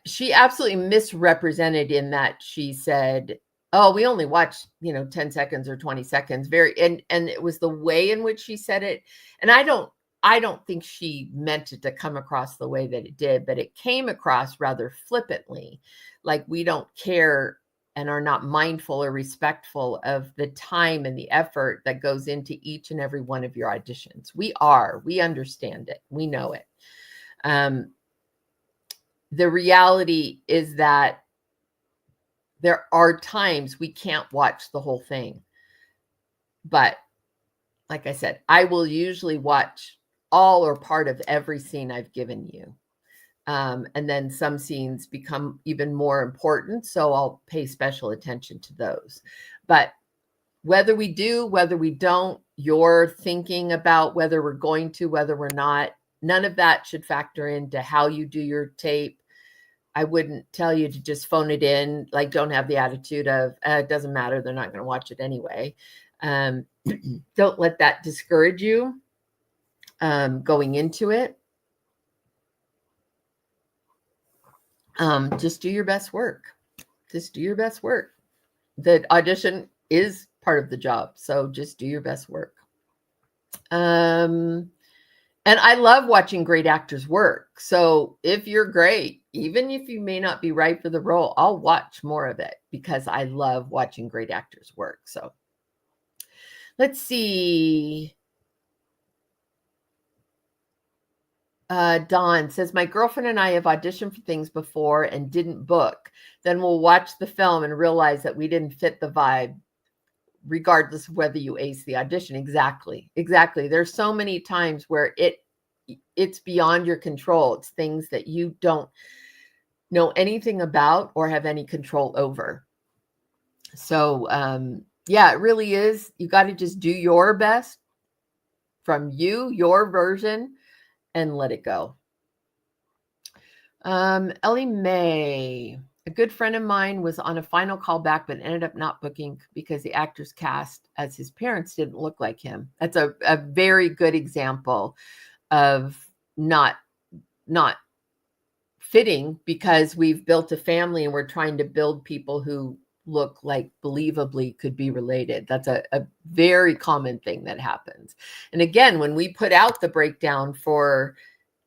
she absolutely misrepresented, in that she said, oh, we only watched 10 seconds or 20 seconds, and it was the way in which she said it. And I don't think she meant it to come across the way that it did, but it came across rather flippantly, like we don't care and are not mindful or respectful of the time and the effort that goes into each and every one of your auditions. We understand it. We know it. The reality is that there are times we can't watch the whole thing. But like I said, I will usually watch all or part of every scene I've given you. And then some scenes become even more important, so I'll pay special attention to those. But whether we do, whether we don't, you're thinking about whether we're going to, whether we're not, none of that should factor into how you do your tape. I wouldn't tell you to just phone it in, like don't have the attitude of, it doesn't matter, they're not going to watch it anyway. Don't let that discourage you going into it. Just do your best work. Just do your best work. The audition is part of the job, so just do your best work. And I love watching great actors work. So if you're great, even if you may not be right for the role, I'll watch more of it because I love watching great actors work. So let's see. Dawn says, my girlfriend and I have auditioned for things before and didn't book. Then we'll watch the film and realize that we didn't fit the vibe, regardless of whether you ace the audition. Exactly. There's so many times where it's beyond your control. It's things that you don't know anything about or have any control over. So, yeah, it really is. You got to just do your best from you, your version, and let it go. Ellie Mae, a good friend of mine was on a final callback, but ended up not booking because the actor's cast as his parents didn't look like him. That's a very good example of not fitting because we've built a family and we're trying to build people who look like believably could be related. That's a very common thing that happens. And again, when we put out the breakdown for,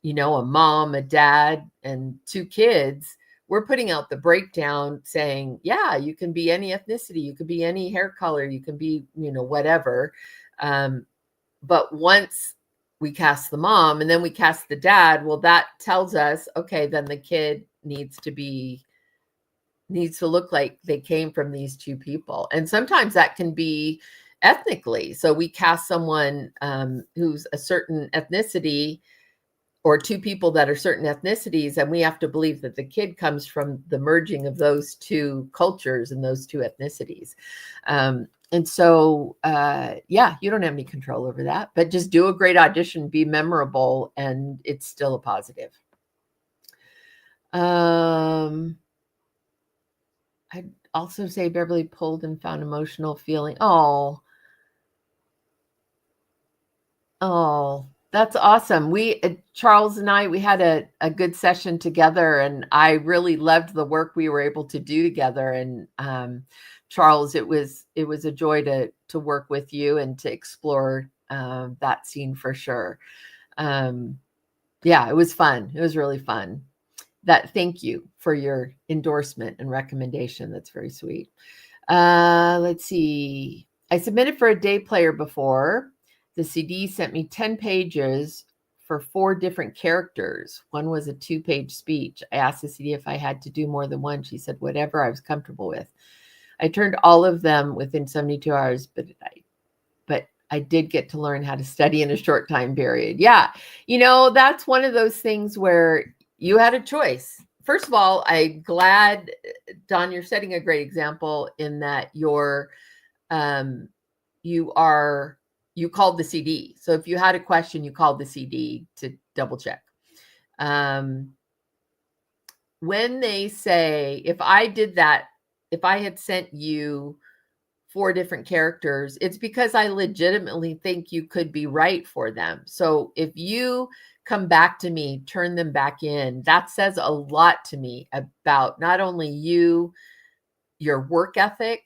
a mom, a dad, and 2 kids, we're putting out the breakdown saying, yeah, you can be any ethnicity, you could be any hair color, you can be, whatever. But once we cast the mom and then we cast the dad, well, that tells us, okay, then the kid needs to look like they came from these 2 people. And sometimes that can be ethnically. So we cast someone who's a certain ethnicity, or 2 people that are certain ethnicities, and we have to believe that the kid comes from the merging of those 2 cultures and those 2 ethnicities. And so, yeah, you don't have any control over that, but just do a great audition, be memorable, and it's still a positive. I'd also say Beverly pulled and found emotional feeling. Oh, that's awesome. Charles and I, we had a good session together, and I really loved the work we were able to do together. And Charles, it was a joy to work with you and to explore that scene for sure. Yeah, it was fun. It was really fun. Thank you for your endorsement and recommendation. That's very sweet. Let's see. I submitted for a day player before. The CD sent me 10 pages for 4 different characters. One was a 2-page speech. I asked the CD if I had to do more than one. She said, whatever I was comfortable with. I turned all of them within 72 hours, but I did get to learn how to study in a short time period. Yeah. That's one of those things where you had a choice. First of all, I'm glad, Don, you're setting a great example in that you called the CD. So if you had a question, you called the CD to double check. When they say, if I did that, if I had sent you 4 different characters, it's because I legitimately think you could be right for them. So if you come back to me, turn them back in, that says a lot to me about not only you, your work ethic,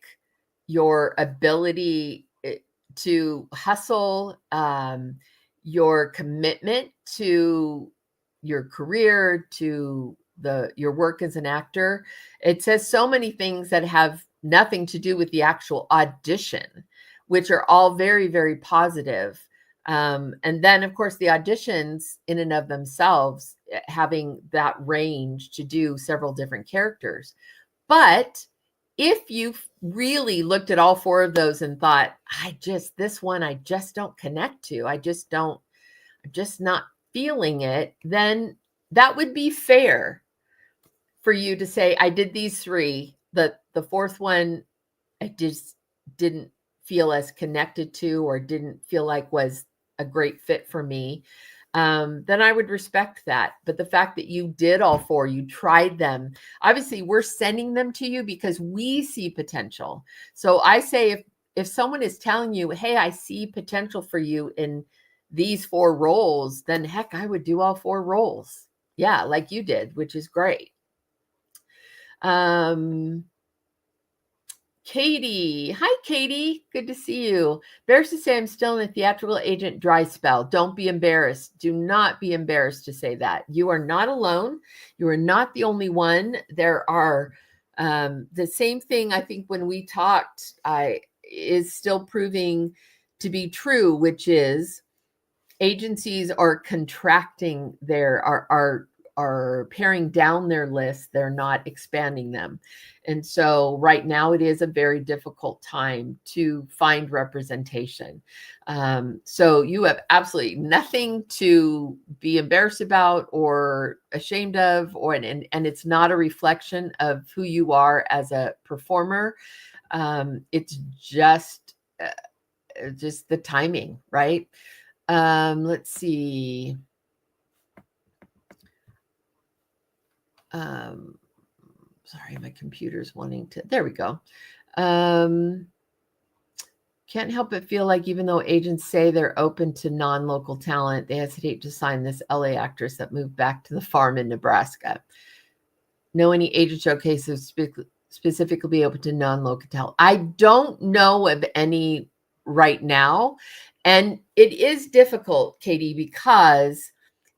your ability to hustle, your commitment to your career, to your work as an actor. It says so many things that have nothing to do with the actual audition, which are all very, very positive. And then, of course, the auditions in and of themselves, having that range to do several different characters. But if you really looked at all 4 of those and thought, this one I just don't connect to. just not feeling it, then that would be fair for you to say, I did these three. The fourth one, I just didn't feel as connected to or didn't feel like was a great fit for me. Then I would respect that. But the fact that you did all four, you tried them, obviously we're sending them to you because we see potential. So I say if someone is telling you, hey, I see potential for you in these four roles, then heck, I would do all four roles. Yeah, like you did, which is great. Katie. Hi, Katie. Good to see you. Embarrassed to say I'm still in a theatrical agent dry spell. Don't be embarrassed. Do not be embarrassed to say that. You are not alone. You are not the only one. There are the same thing, I think, when we talked, is still proving to be true, which is agencies are contracting are paring down their lists. They're not expanding them. And so right now it is a very difficult time to find representation. So you have absolutely nothing to be embarrassed about or ashamed of, and it's not a reflection of who you are as a performer. It's just the timing, right? Let's see. Sorry, my computer's wanting to, there we go. Can't help but feel like even though agents say they're open to non-local talent, they hesitate to sign this LA actress that moved back to the farm in Nebraska. Know any agent showcases specifically be open to non-local talent? I don't know of any right now. And it is difficult, Katie, because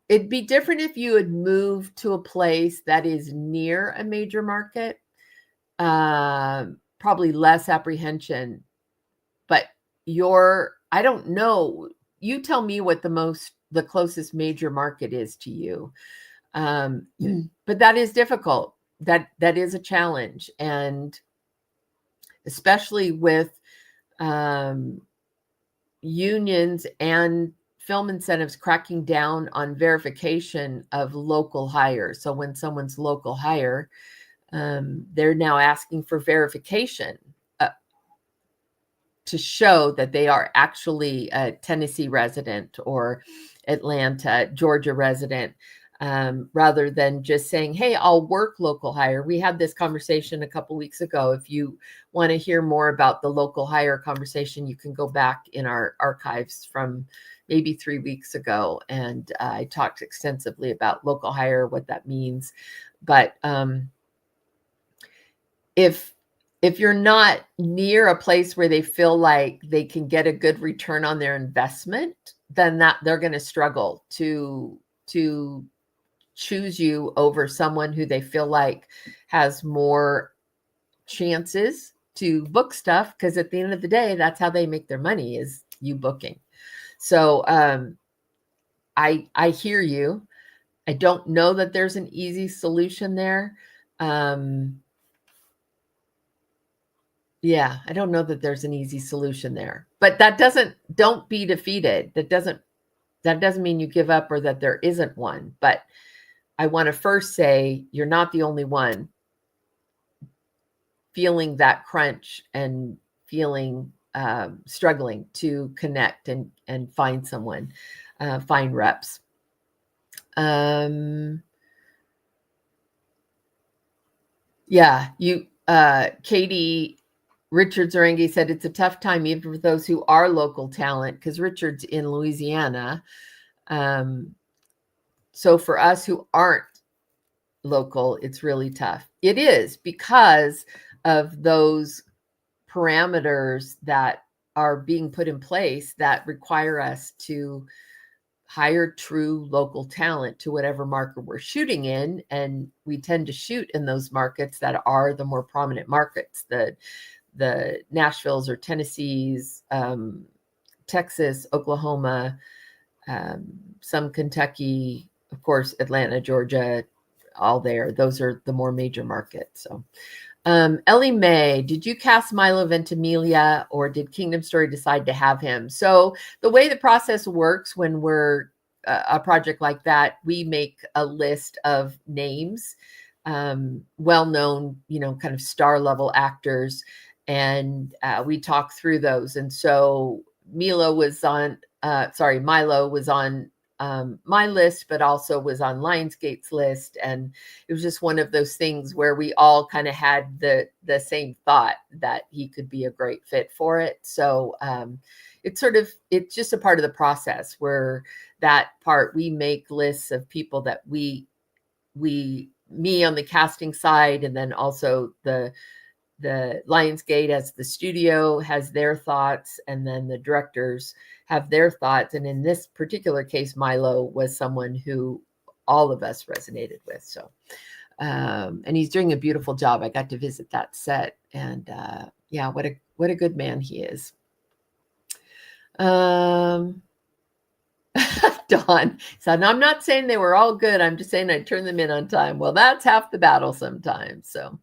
it'd be different if you had moved to a place that is near a major market. Probably less apprehension. But I don't know. You tell me what the closest major market is to you. But that is difficult. That is a challenge. And especially with unions and film incentives cracking down on verification of local hire. So when someone's local hire, they're now asking for verification to show that they are actually a Tennessee resident or Atlanta, Georgia resident, rather than just saying, hey, I'll work local hire. We had this conversation a couple weeks ago. If you want to hear more about the local hire conversation, you can go back in our archives from maybe 3 weeks ago. And I talked extensively about local hire, what that means. But if you're not near a place where they feel like they can get a good return on their investment, then they're going to struggle to choose you over someone who they feel like has more chances to book stuff. Because at the end of the day, that's how they make their money, is you booking. So I hear you. I don't know that there's an easy solution there. Yeah, I don't know that there's an easy solution there, but don't be defeated. That doesn't mean you give up or that there isn't one. But I want to first say you're not the only one feeling that crunch and feeling struggling to connect and find someone, find reps. Yeah, Katie. Richard Zarangi said it's a tough time even for those who are local talent, because Richard's in Louisiana. So for us who aren't local, it's really tough. It is because of those parameters that are being put in place that require us to hire true local talent to whatever market we're shooting in. And we tend to shoot in those markets that are the more prominent markets, the Nashvilles or Tennessees, Texas, Oklahoma, some Kentucky, of course, Atlanta, Georgia, all there. Those are the more major markets. So Ellie Mae, did you cast Milo Ventimiglia or did Kingdom Story decide to have him? So the way the process works when we're a project like that, we make a list of names, well-known, kind of star level actors, and we talk through those. And so Milo was on, Milo was on my list, but also was on Lionsgate's list. And it was just one of those things where we all kind of had the same thought that he could be a great fit for it. So it's just a part of the process where that part, we make lists of people that me on the casting side, and then also the Lionsgate as the studio has their thoughts, and then the directors have their thoughts. And in this particular case, Milo was someone who all of us resonated with. So, and he's doing a beautiful job. I got to visit that set, and yeah, what a good man he is. Dawn said, "No, I'm not saying they were all good. I'm just saying I turned them in on time." Well, that's half the battle sometimes. So,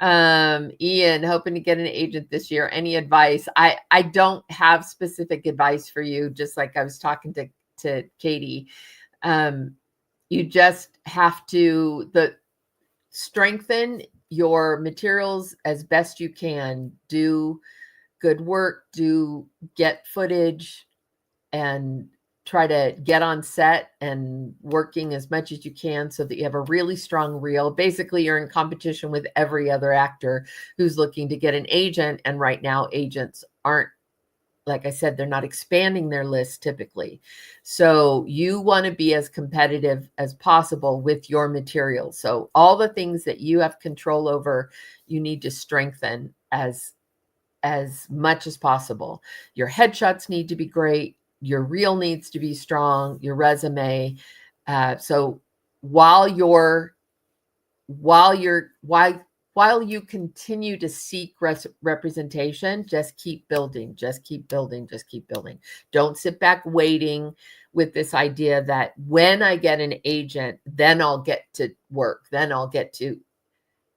Ian, hoping to get an agent this year. Any advice? I don't have specific advice for you. Just like I was talking to Katie, you just have to strengthen your materials as best you can. Do good work. Get footage, and try to get on set and working as much as you can so that you have a really strong reel. Basically, you're in competition with every other actor who's looking to get an agent. And right now, agents aren't, like I said, they're not expanding their list typically. So you want to be as competitive as possible with your material. So all the things that you have control over, you need to strengthen as much as possible. Your headshots need to be great. Your reel needs to be strong, your resume. So while you continue to seek representation, just keep building, just keep building, just keep building. Don't sit back waiting with this idea that when I get an agent, then I'll get to work. Then I'll get to,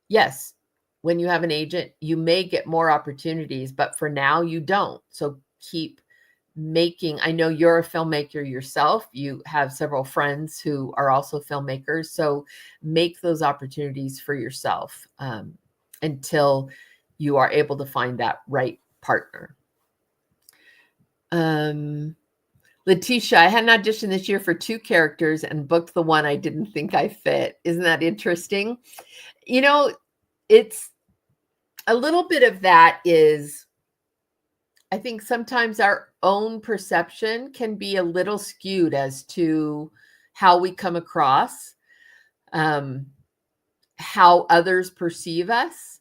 yes, when you have an agent, you may get more opportunities, but for now you don't. So keep making. I know you're a filmmaker yourself. You have several friends who are also filmmakers. So make those opportunities for yourself until you are able to find that right partner. Letitia, I had an audition this year for 2 characters and booked the one I didn't think I fit. Isn't that interesting? It's a little bit of that is, I think sometimes our own perception can be a little skewed as to how we come across, how others perceive us.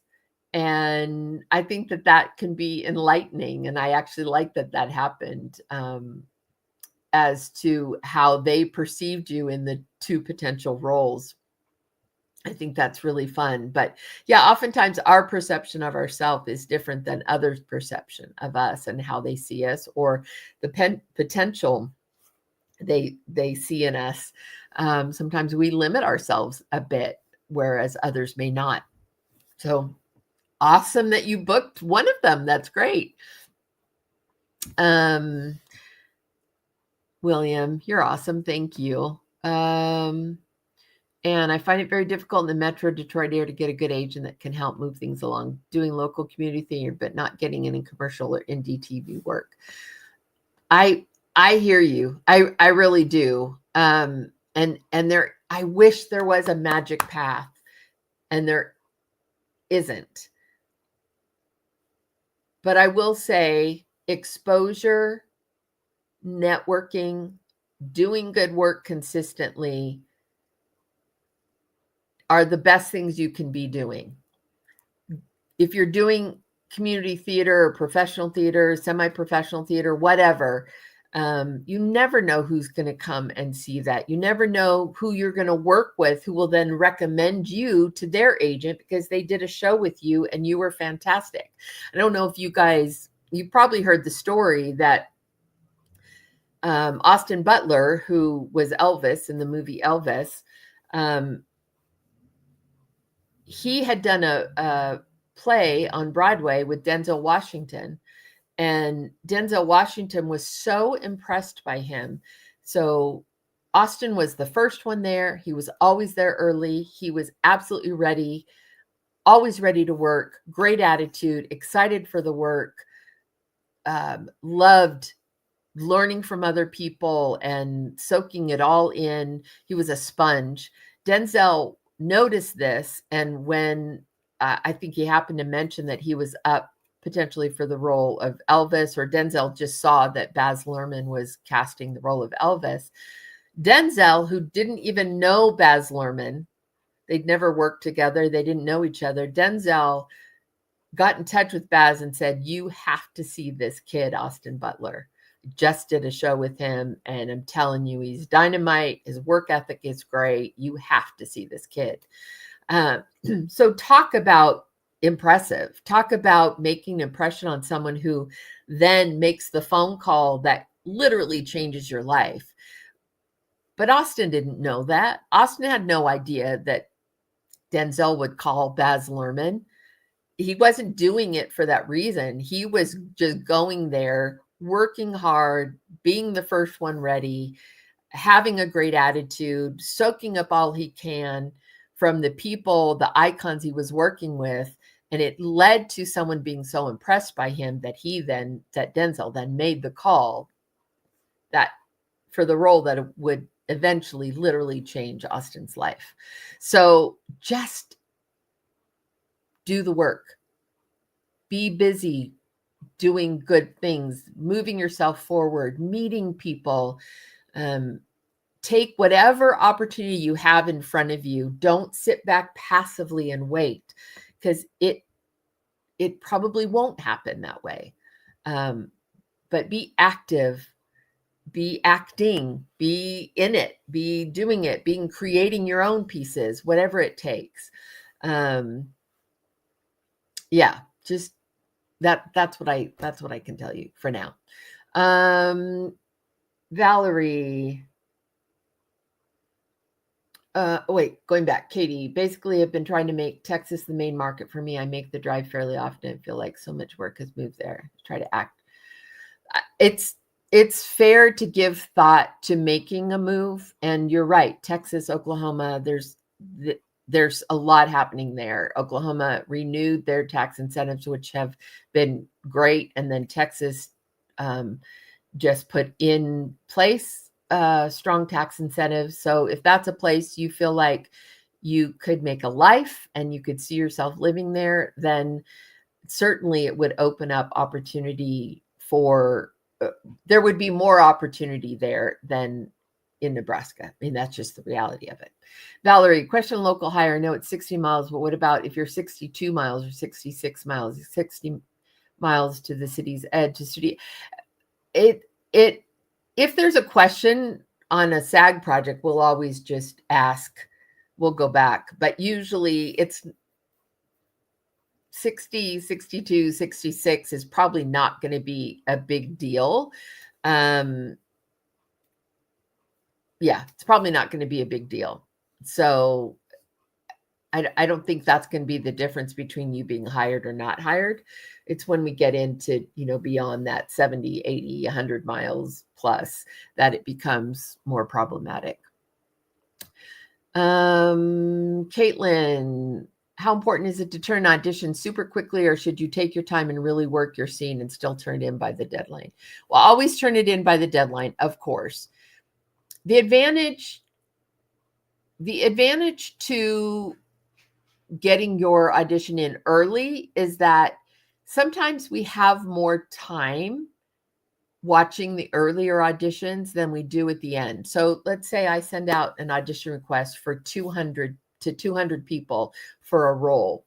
And I think that can be enlightening. And I actually like that happened, as to how they perceived you in the 2 potential roles. I think that's really fun. But yeah, oftentimes our perception of ourselves is different than others' perception of us and how they see us, or the potential they see in us. Sometimes we limit ourselves a bit, whereas others may not. So awesome that you booked one of them. That's great. William, you're awesome. Thank you. And I find it very difficult in the Metro Detroit area to get a good agent that can help move things along, doing local community theater, but not getting any commercial or indie TV work. I hear you. I really do. And I wish there was a magic path, and there isn't. But I will say exposure, networking, doing good work consistently are the best things you can be doing. If you're doing community theater or professional theater, semi-professional theater, whatever, you never know who's going to come and see that. You never know who you're going to work with, who will then recommend you to their agent because they did a show with you and you were fantastic. I don't know if you probably heard the story that Austin Butler, who was Elvis in the movie Elvis, he had done a play on Broadway with Denzel Washington, and Denzel Washington was so impressed by him. So Austin was the first one there. He was always there early. He was absolutely ready, always ready to work, great attitude, excited for the work, loved learning from other people and soaking it all in. He was a sponge. Denzel noticed this, and when I think he happened to mention that he was up potentially for the role of Elvis, or Denzel just saw that Baz Luhrmann was casting the role of Elvis. Denzel, who didn't even know Baz Luhrmann, they'd never worked together, they didn't know each other. Denzel got in touch with Baz and said, "You have to see this kid, Austin Butler. Just did a show with him, and I'm telling you, he's dynamite. His work ethic is great. You have to see this kid." So talk about impressive. Talk about making an impression on someone who then makes the phone call that literally changes your life. But Austin didn't know that. Austin had no idea that Denzel would call Baz Luhrmann. He wasn't doing it for that reason. He was just going there, working hard, being the first one ready, having a great attitude, soaking up all he can from the people, the icons he was working with. And it led to someone being so impressed by him that Denzel then made the call that for the role that would eventually literally change Austin's life. So just do the work. Be busy doing good things, moving yourself forward, meeting people. Take whatever opportunity you have in front of you. Don't sit back passively and wait, because it probably won't happen that way. But be active, be acting, be in it, be doing it, creating your own pieces, whatever it takes. Yeah, just that's what I can tell you for now. Valerie. Wait, going back, Katie. Basically, I've been trying to make Texas the main market for me. I make the drive fairly often and feel like so much work has moved there. Try to act. It's fair to give thought to making a move, and you're right. Texas, Oklahoma, there's a lot happening there. Oklahoma renewed their tax incentives, which have been great, and then Texas just put in place strong tax incentives. So if that's a place you feel like you could make a life and you could see yourself living there, then certainly it would open up opportunity for, there would be more opportunity there than in Nebraska. I mean, that's just the reality of it. Valerie, question local hire. I know it's 60 miles, but what about if you're 62 miles or 66 miles, 60 miles to the city's edge to studio? If there's a question on a SAG project, we'll always just ask, we'll go back, but usually it's 60, 62, 66 is probably not going to be a big deal. Yeah, it's probably not going to be a big deal. So I don't think that's going to be the difference between you being hired or not hired. It's when we get into, beyond that 70, 80, 100 miles plus that it becomes more problematic. Caitlin, how important is it to turn auditions super quickly, or should you take your time and really work your scene and still turn it in by the deadline? Well, always turn it in by the deadline, of course. The advantage to getting your audition in early is that sometimes we have more time watching the earlier auditions than we do at the end. So let's say I send out an audition request for 200 to 200 people for a role.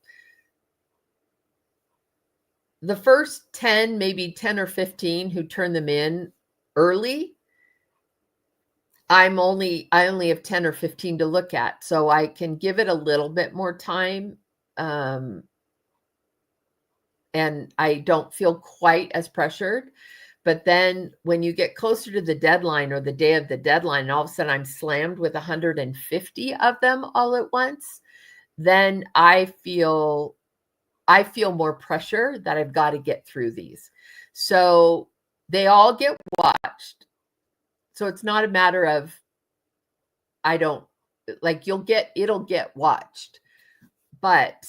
The first 10, maybe 10 or 15 who turn them in early, I only have 10 or 15 to look at. So I can give it a little bit more time. And I don't feel quite as pressured. But then when you get closer to the deadline or the day of the deadline, and all of a sudden I'm slammed with 150 of them all at once, then I feel more pressure that I've got to get through these. So they all get watched. So it's not a matter of I don't like, it'll get watched, but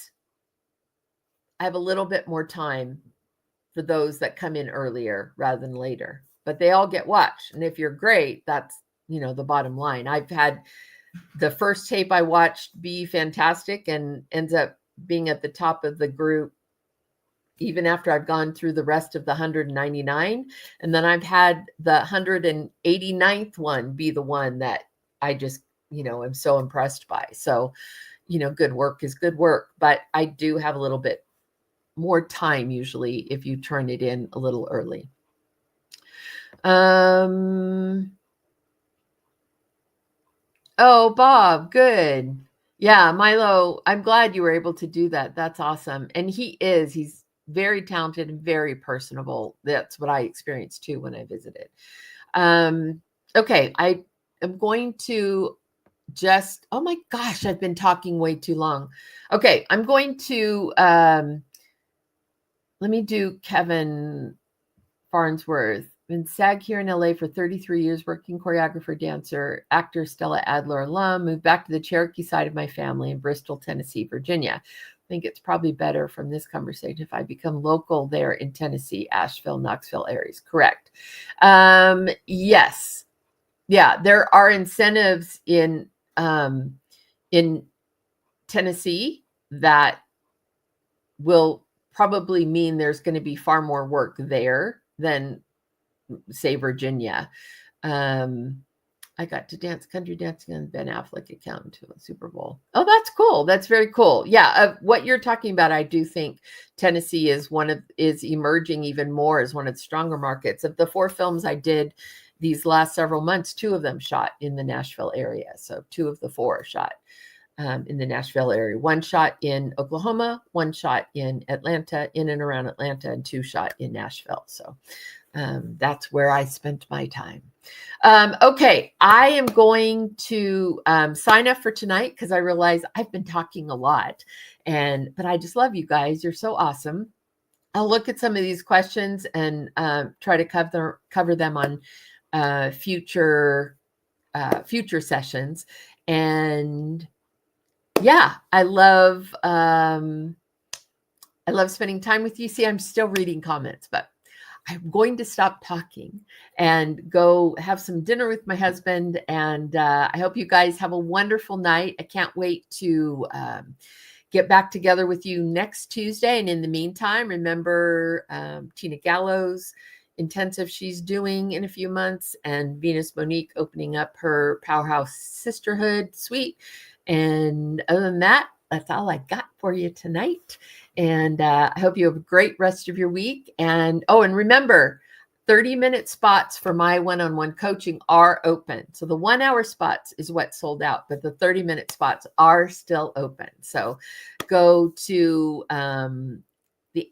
I have a little bit more time for those that come in earlier rather than later, but they all get watched. And if you're great, that's, the bottom line. I've had the first tape I watched be fantastic and ends up being at the top of the group even after I've gone through the rest of the 199. And then I've had the 189th one be the one that I just, am so impressed by. So, good work is good work, but I do have a little bit more time usually if you turn it in a little early. Oh, Bob, good. Yeah, Milo, I'm glad you were able to do that. That's awesome. And he's very talented and very personable. That's what I experienced too when I visited. Okay, I am going to oh my gosh, I've been talking way too long. Okay, I'm going to, let me do Kevin Farnsworth. Been SAG here in LA for 33 years, working choreographer, dancer, actor, Stella Adler alum, moved back to the Cherokee side of my family in Bristol, Tennessee, Virginia. I think it's probably better from this conversation if I become local there in Tennessee, Asheville, Knoxville areas. Correct. Yes. Yeah, there are incentives in Tennessee that will probably mean there's going to be far more work there than, say, Virginia. I got to dance country dancing on Ben Affleck account to a Super Bowl. Oh, that's cool. That's very cool. Yeah, what you're talking about, I do think Tennessee is emerging even more as one of the stronger markets. Of the 4 films I did these last several months, 2 of them shot in the Nashville area. So 2 of the 4 shot in the Nashville area. 1 shot in Oklahoma, 1 shot in Atlanta, in and around Atlanta, and 2 shot in Nashville. So that's where I spent my time. Okay, I am going to sign up for tonight because I realize I've been talking a lot, but I just love you guys. You're so awesome. I'll look at some of these questions and try to cover them on future sessions. And yeah, I love spending time with you. See, I'm still reading comments, but I'm going to stop talking and go have some dinner with my husband. And I hope you guys have a wonderful night. I can't wait to get back together with you next Tuesday. And in the meantime, remember Tina Gallo's intensive she's doing in a few months, and Venus Monique opening up her Powerhouse Sisterhood suite. And other than that, that's all I got for you tonight. And I hope you have a great rest of your week. And remember, 30-minute spots for my one-on-one coaching are open. So the 1-hour spots is what sold out, but the 30-minute spots are still open. So go to the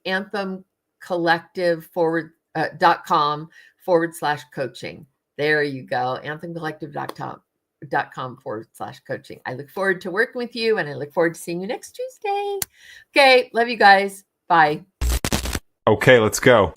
Anthem Collective .com/coaching. There you go. AnthemCollective.com/coaching. I look forward to working with you, and I look forward to seeing you next Tuesday. Okay. Love you guys. Bye. Okay, let's go.